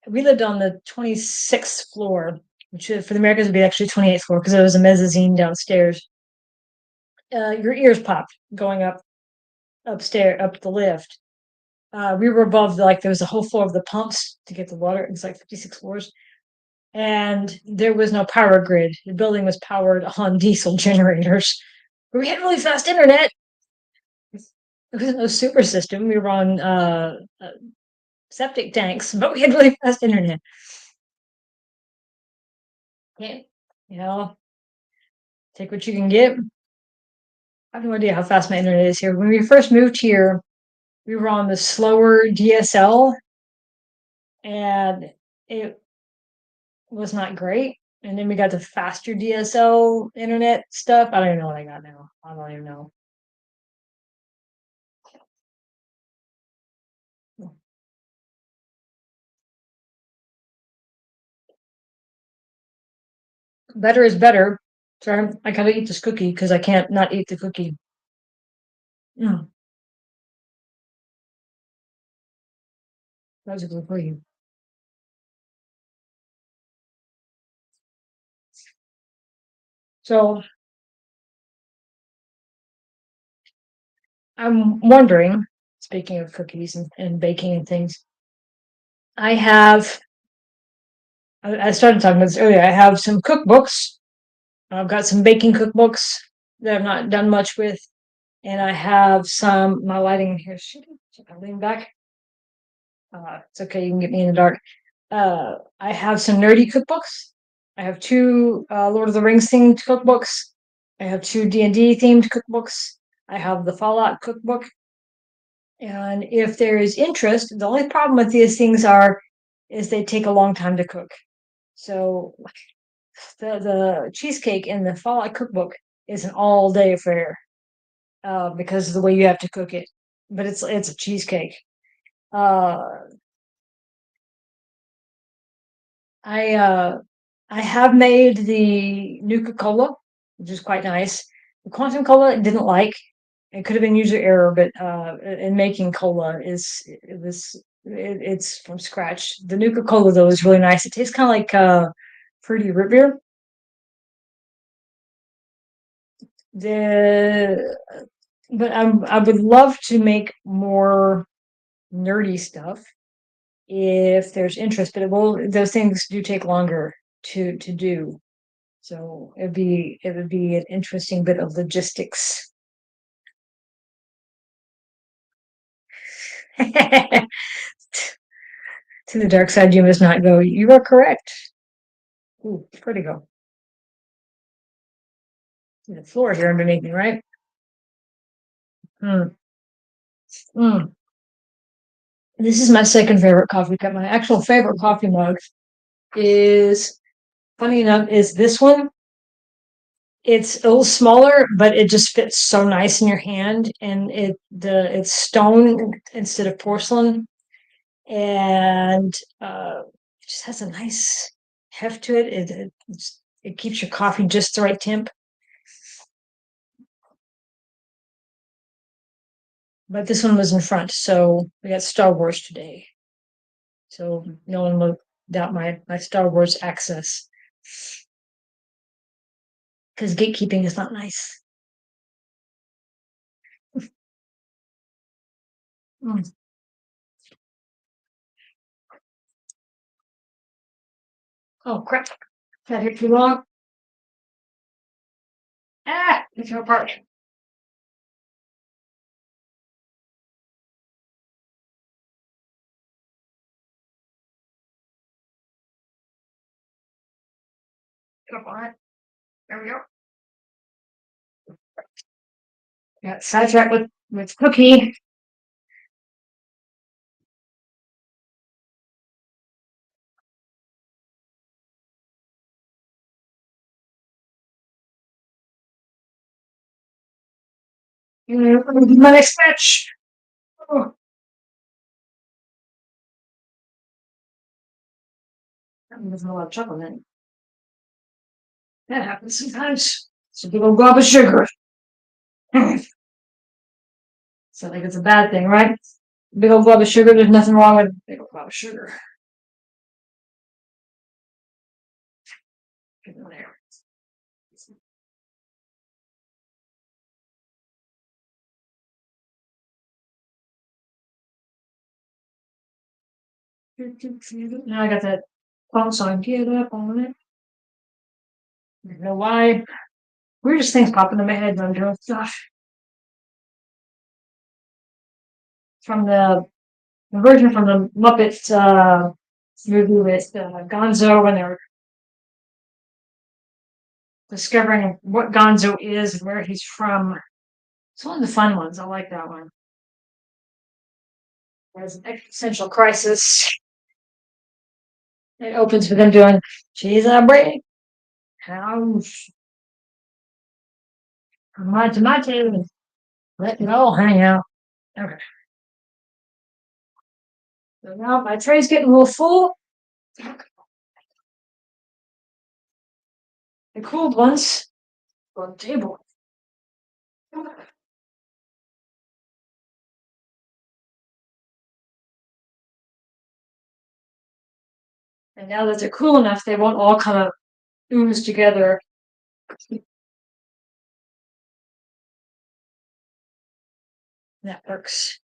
We lived on the 26th floor, which for the Americans would be actually 28th floor because there was a mezzanine downstairs. Your ears popped going upstairs up the lift. We were above like there was a whole floor of the pumps to get the water. It was like 56 floors, and there was no power grid. The building was powered on diesel generators. We had really fast internet. It was no super system. We were on septic tanks, but we had really fast internet. Yeah, you know, take what you can get. I have no idea how fast my internet is here. When we first moved here, we were on the slower DSL, and it was not great. And then we got the faster DSL internet stuff. I don't even know what I got now. I don't even know. Better is better. Sorry, I gotta eat this cookie because I can't not eat the cookie. Mm, that was good for you. So I'm wondering, speaking of cookies and baking and things, I have, I started talking about this earlier. I have some cookbooks. I've got some baking cookbooks that I've not done much with. And I have some, my lighting here, should I lean back? It's okay, you can get me in the dark. I have some nerdy cookbooks. I have two Lord of the Rings themed cookbooks. I have two D&D themed cookbooks. I have the Fallout cookbook. And if there is interest, the only problem with these things is they take a long time to cook. So the cheesecake in the Fallout cookbook is an all day affair because of the way you have to cook it. But it's a cheesecake. Uh, I I have made the Nuka Cola, which is quite nice. The Quantum Cola I didn't like. It could have been user error, but in making cola it's from scratch. The Nuka Cola though is really nice. It tastes kind of like fruity root beer. The but I would love to make more nerdy stuff if there's interest, but those things do take longer to do. So it would be an interesting bit of logistics. To the dark side, you must not go. You are correct. Ooh, where'd it go? The floor here underneath me, right? Mm, mm. This is my second favorite coffee cup. My actual favorite coffee mug is, funny enough, is this one. It's a little smaller, but it just fits so nice in your hand, and it's stone instead of porcelain, and it just has a nice heft to it. It keeps your coffee just the right temp. But this one was in front, so we got Star Wars today. So no one will doubt my Star Wars access because gatekeeping is not nice. Mm. Oh crap! That hit too long. Ah, it's your part. Come on. There we go. Got sidetracked with Cookie. My next match. Oh, there's a lot of chocolate in it. That happens sometimes. Some people go up with sugar. So I think it's a bad thing, right? Big old glob of sugar, there's nothing wrong with a big old glob of sugar. Get in there. Now I got that punk song, get up on it. I don't know why. Weirdest things pop into my head when I'm doing stuff. From the version from the Muppets movie with Gonzo when they're discovering what Gonzo is and where he's from. It's one of the fun ones. I like that one. There's an existential crisis. It opens with them doing "She's a break house, my tomato, let it all hang out." Okay, so now my tray's getting a little full. The cooled ones on the table. And now that they're cool enough, they won't all kind of ooze together. That works.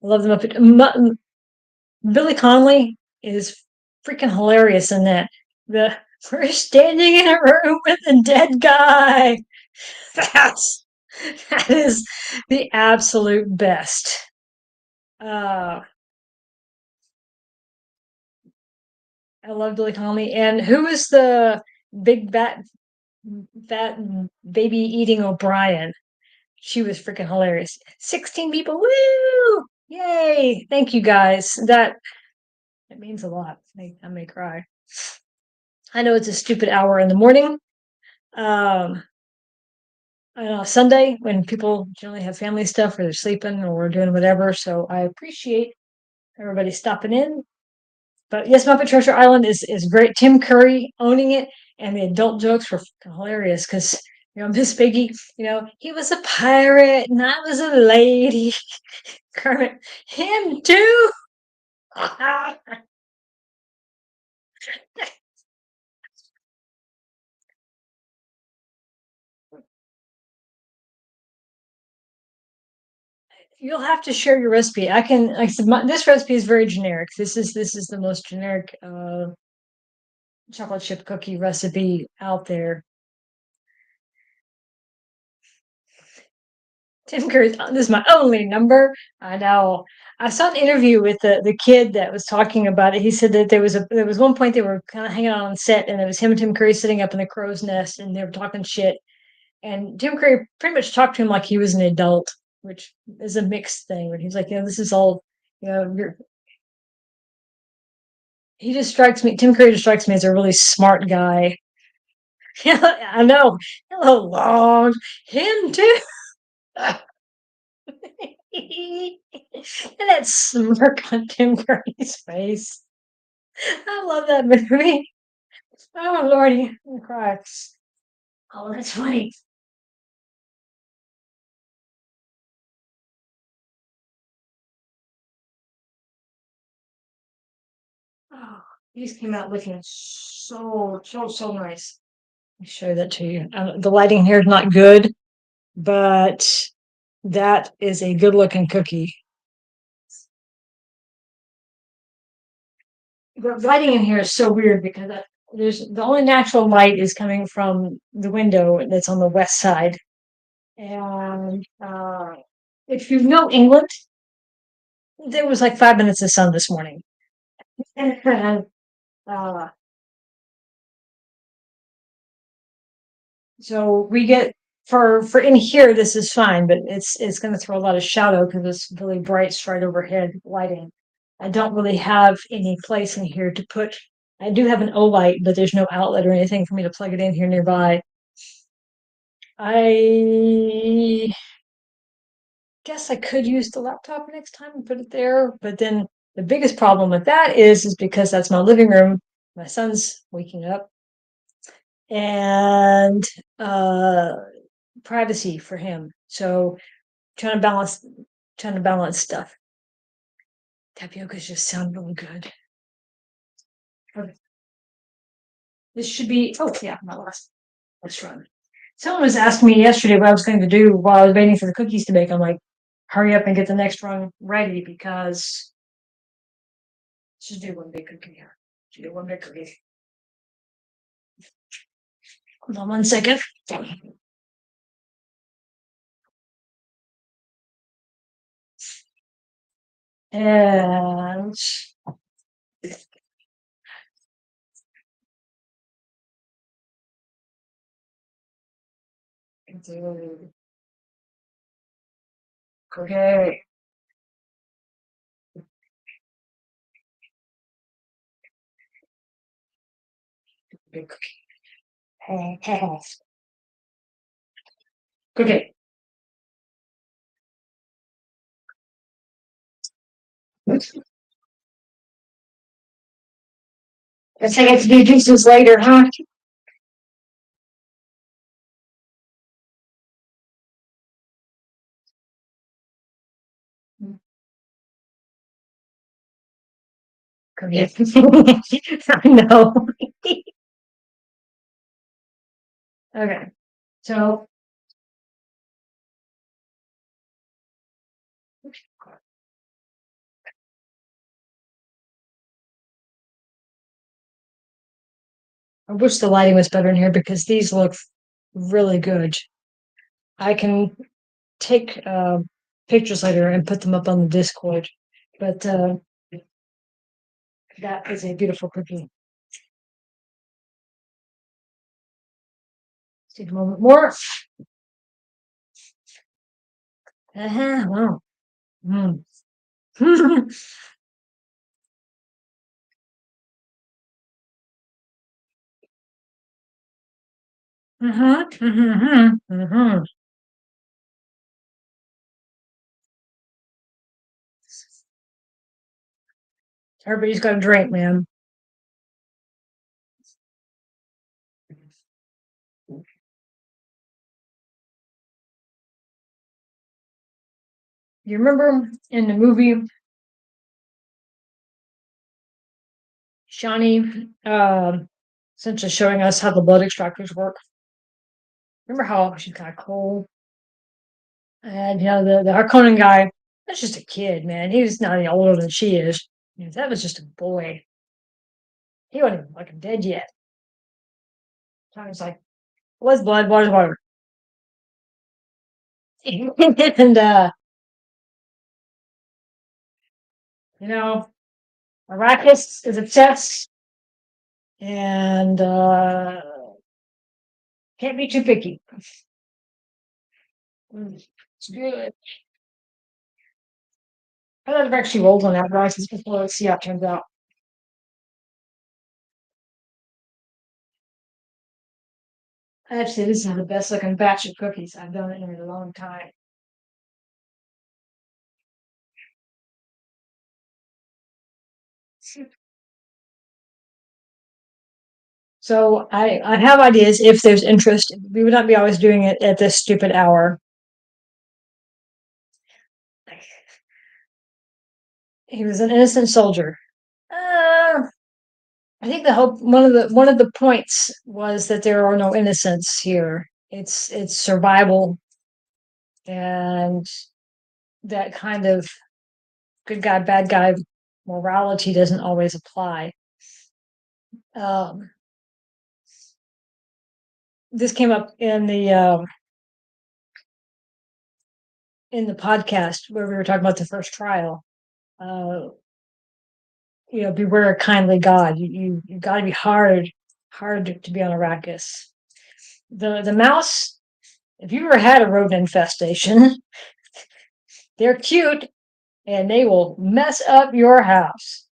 I love them up. Billy Connolly is freaking hilarious in that. The we're standing in a room with a dead guy. That's that is the absolute best. Uh, I love Billy Connolly. And who is the big fat baby eating O'Brien? She was freaking hilarious. 16 people. Woo! Yay! Thank you guys. That it means a lot. I may cry. I know it's a stupid hour in the morning. Um, on a Sunday when people generally have family stuff or they're sleeping or doing whatever. So I appreciate everybody stopping in. But yes, Muppet Treasure Island is great. Tim Curry owning it, and the adult jokes were hilarious because Miss Piggy, he was a pirate and I was a lady. Kermit, him too. You'll have to share your recipe. I can, like I said, this recipe is very generic. This is the most generic chocolate chip cookie recipe out there. Tim Curry's, this is my only number. I know. I saw an interview with the kid that was talking about it. He said that there was one point they were kind of hanging out on set, and it was him and Tim Curry sitting up in the crow's nest, and they were talking shit. And Tim Curry pretty much talked to him like he was an adult, which is a mixed thing. But he's like, this is all, he just strikes me. Tim Curry just strikes me as a really smart guy. Yeah, I know. Hello, long him too. And that smirk on Tim Curry's face. I love that movie. Oh Lordy, I'm gonna cry. Oh, that's funny. Oh, these came out looking so nice. Let me show that to you. The lighting here is not good, but that is a good looking cookie. The lighting in here is so weird because there's the only natural light is coming from the window that's on the west side. And if you know England, there was like 5 minutes of sun this morning. And uh, so we get for in here this is fine, but it's going to throw a lot of shadow because it's really bright straight overhead lighting. I don't really have any place in here to put. I do have an O light, but there's no outlet or anything for me to plug it in here nearby. I guess I could use the laptop next time and put it there, but then the biggest problem with that is because that's my living room. My son's waking up, and uh, privacy for him. So trying to balance, trying to balance stuff. Tapioca's just sound really good. Okay. This should be. Oh yeah, my last run. Someone was asking me yesterday what I was going to do while I was waiting for the cookies to bake. I'm like, hurry up and get the next run ready because just do one big cookie here. Just do one big cookie. Hold on 1 second. And okay. Big cookie. Okay. Guess I get to do juices later, huh? Cookie. I know. Okay. So I wish the lighting was better in here because these look really good. I can take pictures later and put them up on the Discord. But that is a beautiful cookie. Let's take a moment more. Wow. Mm. Everybody's got a drink, man. You remember in the movie Shawnee, essentially showing us how the blood extractors work? Remember how she's kind of cold? And the Harkonnen guy, that's just a kid, man. He was not any older than she is. That was just a boy. He wasn't even like dead yet. So I was like, blood's blood, water's water. And you know, Arrakis is obsessed and can't be too picky. It's good. I thought I've actually rolled on that Arrakis before. Let's see how it turns out. Actually, this is the best looking batch of cookies I've done in a long time. So I have ideas if there's interest. We would not be always doing it at this stupid hour. He was an innocent soldier. I think the hope one of the points was that there are no innocents here. It's survival, and that kind of good guy bad guy morality doesn't always apply. Um, this came up in the podcast where we were talking about the first trial. Uh, beware a kindly God. You got to be hard to be on Arrakis. The mouse. If you ever had a rodent infestation, they're cute and they will mess up your house.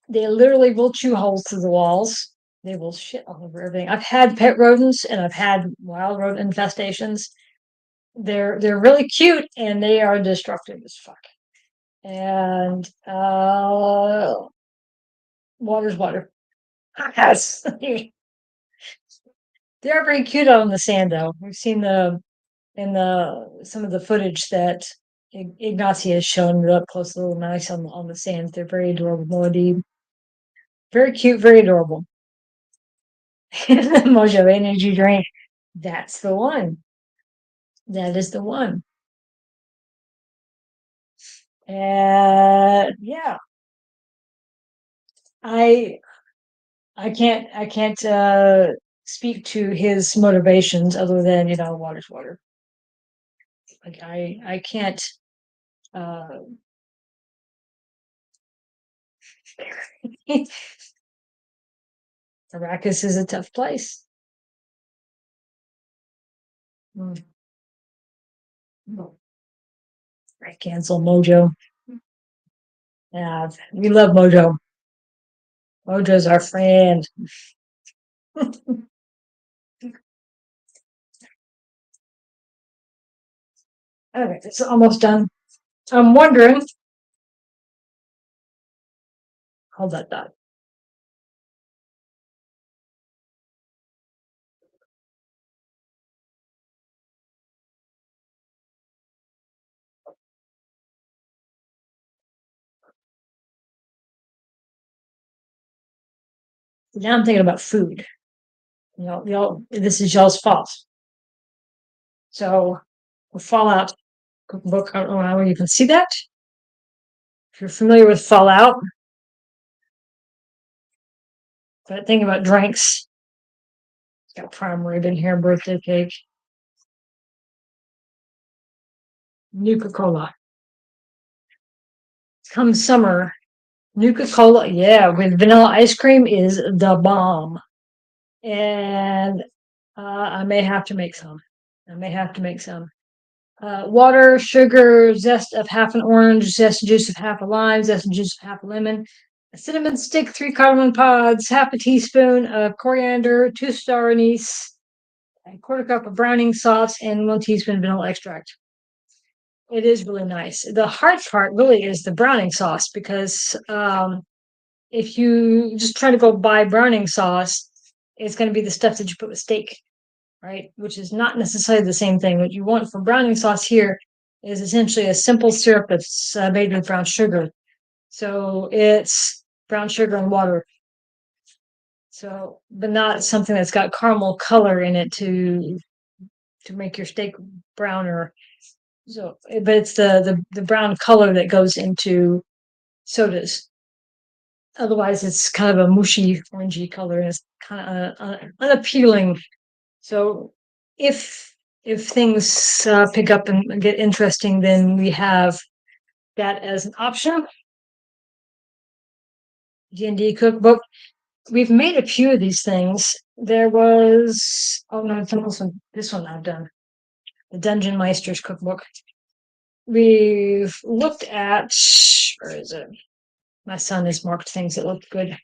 They literally will chew holes through the walls. They will shit all over everything. I've had pet rodents and I've had wild rodent infestations. They're really cute and they are destructive as fuck. And water's water. Yes. They are very cute out on the sand though. We've seen the in the some of the footage that Ignacy has shown up close, little nice on the sand. They're very adorable indeed. Very cute, very adorable. Mojo energy drink. That's the one. That is the one. And yeah, I I can't speak to his motivations other than, water's water. Like I can't uh Arrakis is a tough place. Mm. I cancel Mojo. Yeah, we love Mojo. Mojo's our friend. Okay, it's almost done. I'm wondering. Hold that thought. Now I'm thinking about food. This is y'all's fault. So, Fallout cookbook. I don't know how you can see that. If you're familiar with Fallout, but think about drinks. It's got prime rib in here, birthday cake, Nuka Cola. Come summer, Nuka Cola, yeah, with vanilla ice cream is the bomb. And I may have to make some. I may have to make some. Water, sugar, zest of half an orange, zest and juice of half a lime, zest and juice of half a lemon, a cinnamon stick, 3 cardamom pods, half a teaspoon of coriander, 2 star anise, a quarter cup of browning sauce, and 1 teaspoon vanilla extract. It is really nice. The hard part really is the browning sauce because if you just try to go buy browning sauce, it's going to be the stuff that you put with steak, right? Which is not necessarily the same thing. What you want for browning sauce here is essentially a simple syrup that's made with brown sugar. So it's brown sugar and water. So, but not something that's got caramel color in it to make your steak browner. So, but it's the brown color that goes into sodas. Otherwise, it's kind of a mushy, orangey color, and it's kind of unappealing. So, if if things pick up and get interesting, then we have that as an option. D&D cookbook. We've made a few of these things. There was no, it's almost this one I've done. The Dungeon Meister's cookbook. We've looked at where is it? My son has marked things that look good.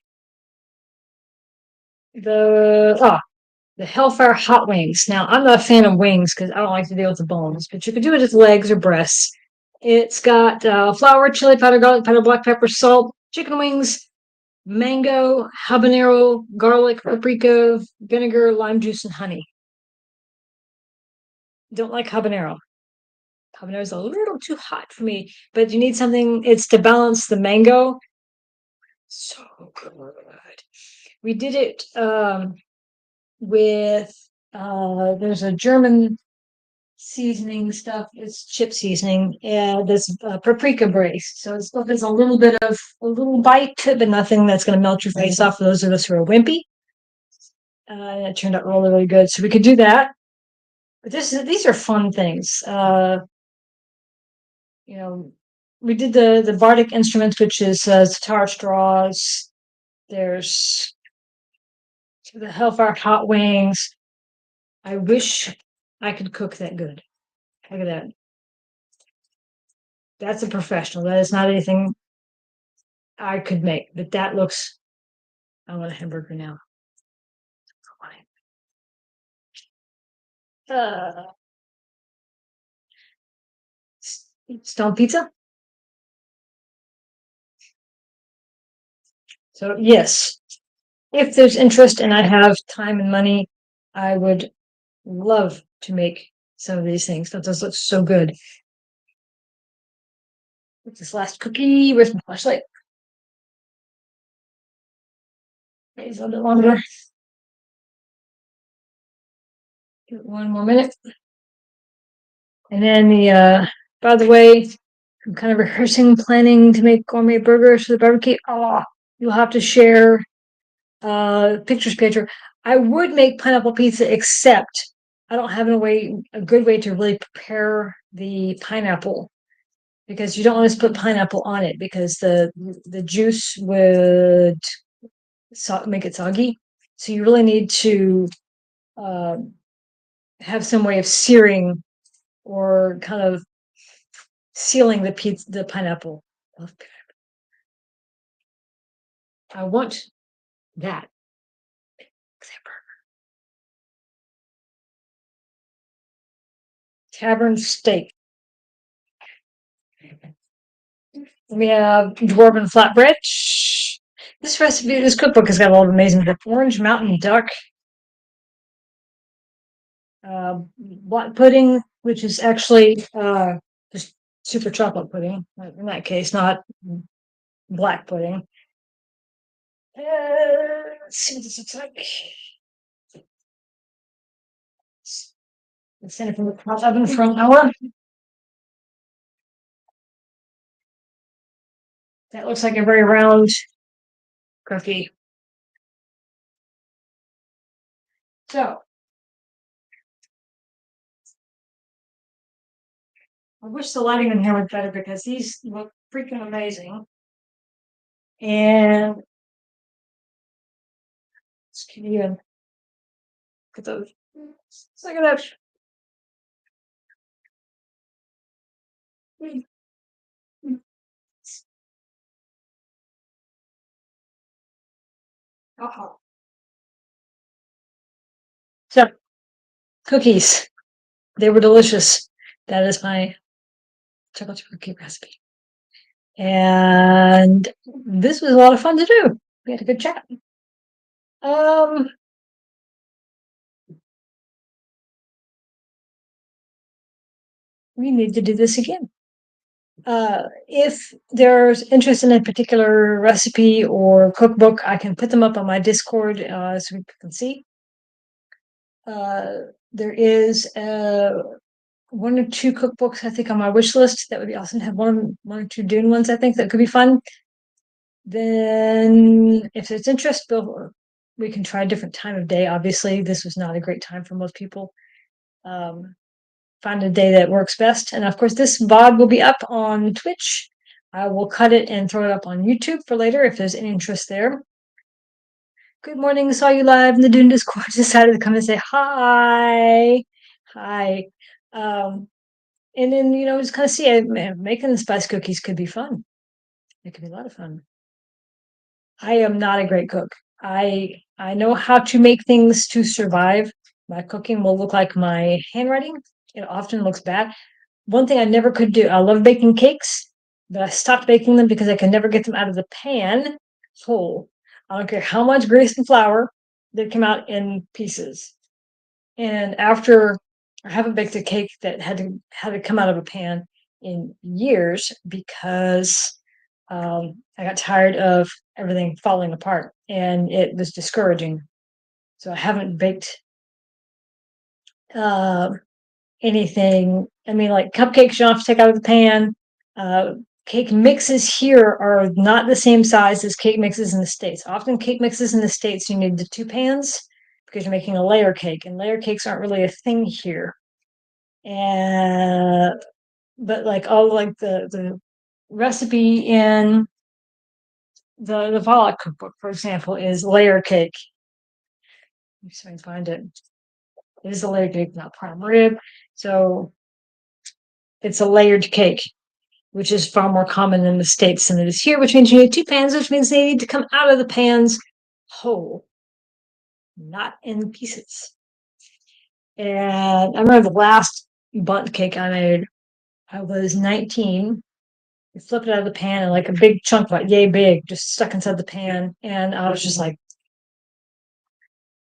The Hellfire hot wings. Now I'm not a fan of wings because I don't like to deal with the bones, but you could do it as legs or breasts. It's got flour, chili powder, garlic powder, black pepper, salt, chicken wings, mango, habanero, garlic, paprika, vinegar, lime juice, and honey. Don't like habanero. Habanero is a little too hot for me, but you need something. It's to balance the mango. So good. We did it with there's a German seasoning stuff. It's chip seasoning and this paprika brace. So it's there's a little bite, but nothing that's going to melt your face off for those of us who are wimpy. It turned out really, really good. So we could do that. But these are fun things. You know, we did the bardic instruments, which is sitar straws. There's the Hellfire hot wings. I wish I could cook that good. Look at that. That's a professional. That is not anything I could make, but that looks. I want a hamburger now. Uh, stone pizza. So yes, if there's interest and I have time and money, I would love to make some of these things. That does look so good. With this last cookie, where's my flashlight? It's a little bit longer. Give it one more minute. And then by the way, I'm kind of rehearsing, planning to make gourmet burgers for the barbecue. Oh, you'll have to share pictures, Pedro. I would make pineapple pizza, except I don't have a good way to really prepare the pineapple because you don't want to put pineapple on it because the juice would make it soggy. So you really need to uh, have some way of searing or kind of sealing the pineapple. I want that. Tavern steak. We have dwarven flatbread. This cookbook has got a lot of amazing stuff. Orange mountain duck, black pudding, which is actually just super chocolate pudding. In that case, not black pudding. Let's see what this looks like. Let's send it from the hot oven for an hour. That looks like a very round cookie. So I wish the lighting in here was better because these look freaking amazing. And can you even get those? Look at that. Uh-huh. So cookies, they were delicious. That is my chocolate chip cookie recipe. And this was a lot of fun to do. We had a good chat. Um, we need to do this again. If there's interest in a particular recipe or cookbook, I can put them up on my Discord so we can see. There is one or two cookbooks I think on my wish list that would be awesome to have one or two Dune ones I think that could be fun. Then if there's interest, we can try a different time of day. Obviously, this was not a great time for most people. Find a day that works best. And of course, this VOD will be up on Twitch. I will cut it and throw it up on YouTube for later if there's any interest there. Good morning. Saw you live in the Dune Discord. Decided to come and say hi. Hi. And then, just kind of see it. Making the spice cookies could be fun. It could be a lot of fun. I am not a great cook. I know how to make things to survive. My cooking will look like my handwriting. It often looks bad. One thing I never could do, I love baking cakes, but I stopped baking them because I could never get them out of the pan whole. I don't care how much grease and flour, they come out in pieces. And after I haven't baked a cake that had to come out of a pan in years because I got tired of everything falling apart and it was discouraging. So I haven't baked uh, anything. I mean, like cupcakes, you don't have to take out of the pan. Cake mixes here are not the same size as cake mixes in the States. Often, cake mixes in the States, you need the two pans because you're making a layer cake, and layer cakes aren't really a thing here. And but like the recipe in the Vala cookbook, for example, is layer cake. Let me see if I can find it. It is a layer cake, not prime rib. So it's a layered cake, which is far more common in the States than it is here, which means you need two pans, which means they need to come out of the pans whole, not in pieces. And I remember the last bundt cake I made, I was 19. You flip it out of the pan and like a big chunk, like yay big, just stuck inside the pan. And I was just like,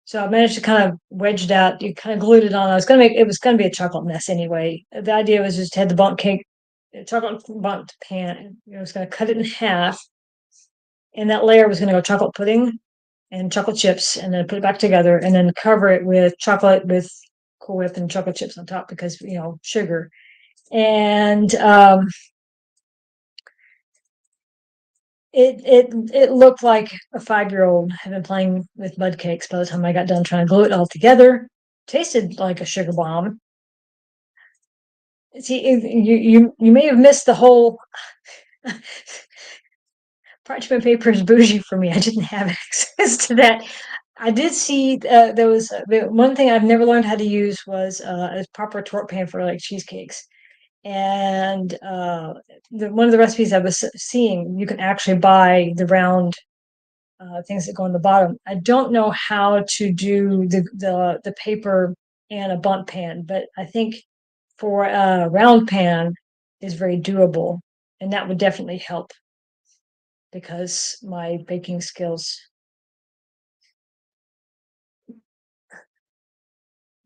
so I managed to kind of wedge it out. You kind of glued it on. I was gonna make it was gonna be a chocolate mess anyway. The idea was just to have the bundt cake, chocolate bundt pan. I was gonna cut it in half, and that layer was gonna go chocolate pudding and chocolate chips, and then put it back together, and then cover it with chocolate with Cool Whip and chocolate chips on top because sugar. And it looked like a 5-year old had been playing with mud cakes by the time I got done trying to glue it all together. Tasted like a sugar bomb. See, you may have missed the whole parchment paper is bougie for me. I didn't have access to that. I did see there was the one thing I've never learned how to use was a proper torte pan for like cheesecakes. And one of the recipes I was seeing, you can actually buy the round things that go on the bottom. I don't know how to do the paper and a bundt pan, but I think for a round pan is very doable, and that would definitely help because my baking skills.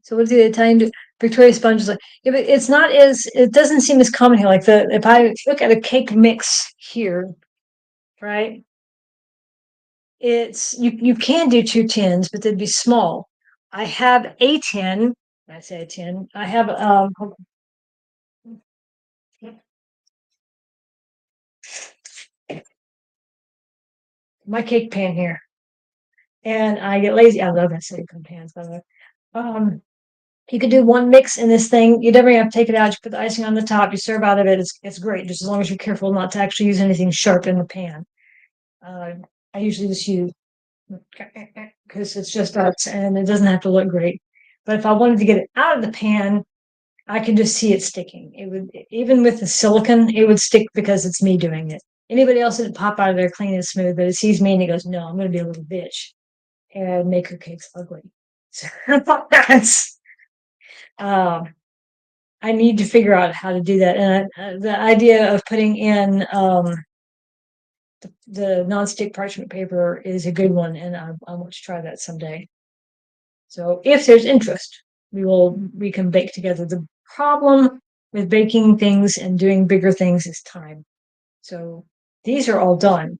So what's the Italian Victoria sponge is like? Yeah, but it's not as it doesn't seem as common here. Like the if I look at a cake mix here, right? It's you can do two tins, but they'd be small. I have a tin. I say a tin. I have my cake pan here, and I get lazy. I love that silicone pans, by the way. Um, you could do one mix in this thing. You never have to take it out. You put the icing on the top. You serve out of it. It's great, just as long as you're careful not to actually use anything sharp in the pan. Uh, I usually just use because it's just us, and it doesn't have to look great. But if I wanted to get it out of the pan, I can just see it sticking. It would even with the silicone, it would stick because it's me doing it. Anybody else would pop out of there clean and smooth, but it sees me and it goes, "No, I'm going to be a little bitch and make her cakes ugly." So that's um, I need to figure out how to do that. And the idea of putting in the nonstick parchment paper is a good one, and I want to try that someday. So if there's interest, we can bake together. The problem with baking things and doing bigger things is time. So these are all done,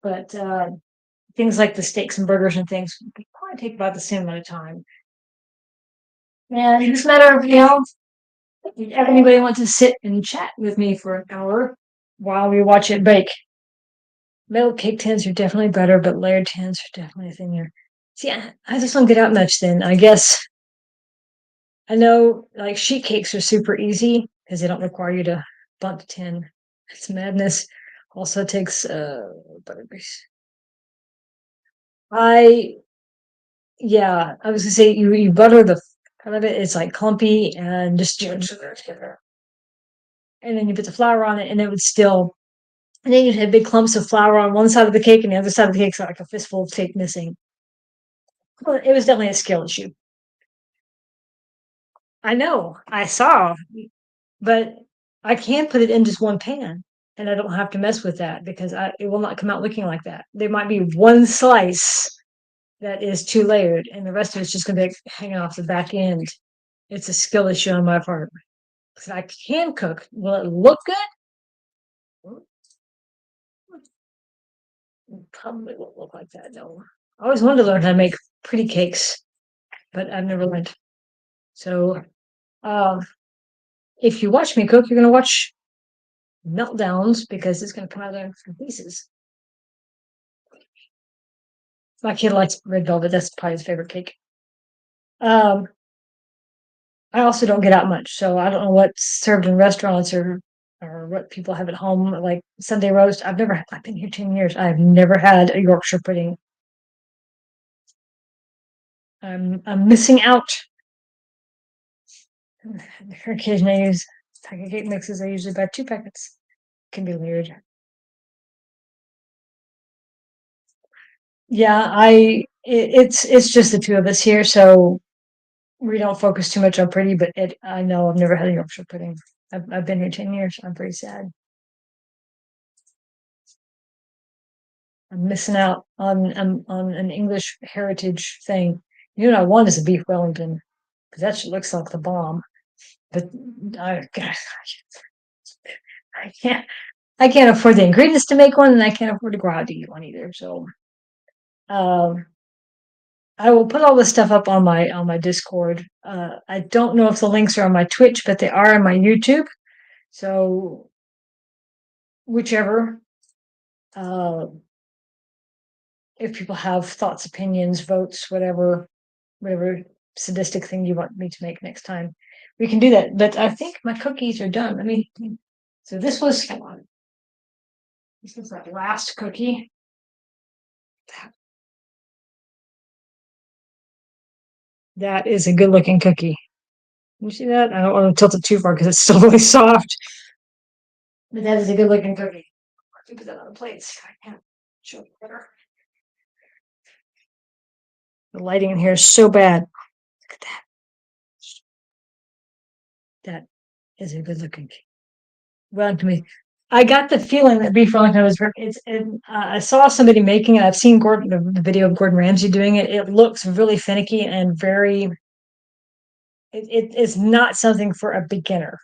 but things like the steaks and burgers and things probably take about the same amount of time. And it's a matter of, if anybody wants to sit and chat with me for an hour while we watch it bake. Metal cake tins are definitely better, but layered tins are definitely a thing here. See, I just don't get out much then. I guess I know like sheet cakes are super easy because they don't require you to bump tin. It's madness. Also takes butter grease. I Yeah, I was gonna say you butter the kind of it. It's like clumpy and just and then you put the flour on it and it would still and then you'd have big clumps of flour on one side of the cake and the other side of the cake's like a fistful of cake missing. Well, it was definitely a skill issue. I know, I saw, but I can put it in just one pan and I don't have to mess with that because it will not come out looking like that. There might be one slice that is too layered and the rest of it's just going to be hanging off the back end. It's a skill issue on my part. Because I can cook. Will it look good? Probably won't look like that. No. I always wanted to learn how to make pretty cakes, but I've never learned. So, um, if you watch me cook, you're going to watch meltdowns because it's going to come out in pieces. My kid likes red velvet. That's probably his favorite cake. Um, I also don't get out much, so I don't know what's served in restaurants or what people have at home, like Sunday roast. I've been here 10 years. I've never had a Yorkshire pudding. I'm missing out. Occasionally I use packet cake mixes. I usually buy 2 packets. Can be weird. Yeah, it's just the two of us here, so we don't focus too much on pretty, but I know I've never had a Yorkshire pudding. I've been here 10 years. I'm pretty sad. I'm missing out on an English heritage thing. You know what I want is a beef Wellington because that shit looks like the bomb. But I, I can't I can't afford the ingredients to make one, and I can't afford to go out to eat one either. So um, I will put all this stuff up on my Discord. I don't know if the links are on my Twitch, but they are on my YouTube. So whichever. Uh, if people have thoughts, opinions, votes, whatever sadistic thing you want me to make next time, we can do that. But I think my cookies are done. Let me. So this was that last cookie. That is a good looking cookie. You see that? I don't want to tilt it too far because it's still really soft. But that is a good looking cookie. I put that on the plates. I can't show it better. The lighting in here is so bad. Look at that. That is a good looking cake. Well, to me, I got the feeling that beef Wellington was. I saw somebody making it. I've seen the video of Gordon Ramsay doing it. It looks really finicky and very. It is not something for a beginner.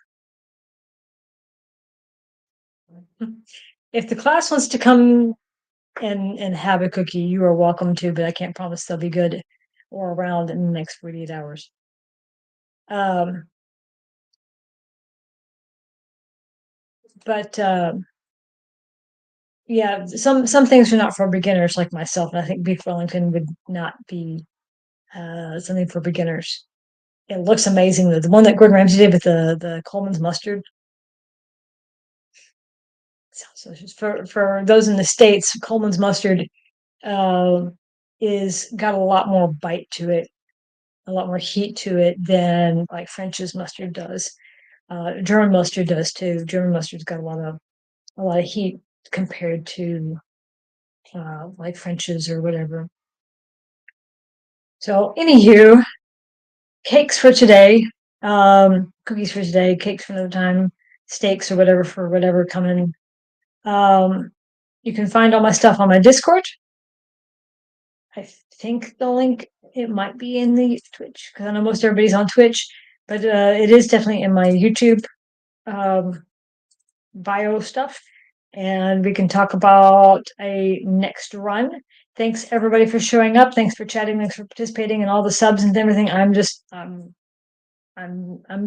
If the class wants to come and have a cookie, you are welcome to, but I can't promise they'll be good or around in the next 48 hours. Um, but yeah, some things are not for beginners like myself, and I think beef Wellington would not be something for beginners. It looks amazing. The one that Gordon Ramsay did with the Coleman's mustard. So for those in the States, Coleman's mustard uh, is got a lot more bite to it, a lot more heat to it than like French's mustard does. German mustard does too. German mustard's got a lot of heat compared to like French's or whatever. So, anywho, cakes for today, cookies for today, cakes for another time, steaks or whatever for whatever coming. Um, you can find all my stuff on my Discord. I think the link it might be in the Twitch because I know most everybody's on Twitch, but it is definitely in my YouTube um, bio stuff. And we can talk about a next run. Thanks everybody for showing up. Thanks for chatting. Thanks for participating and all the subs and everything. I'm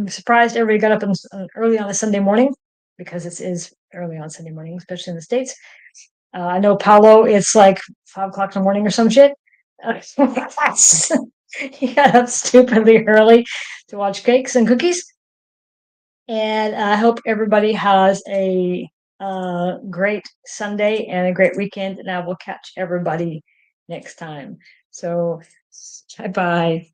surprised everybody got up early on a Sunday morning because it is early on Sunday morning, especially in the States. I know Paolo, it's like 5 o'clock in the morning or some shit. He got up stupidly early to watch cakes and cookies. And I hope everybody has a great Sunday and a great weekend. And I will catch everybody next time. So, bye bye.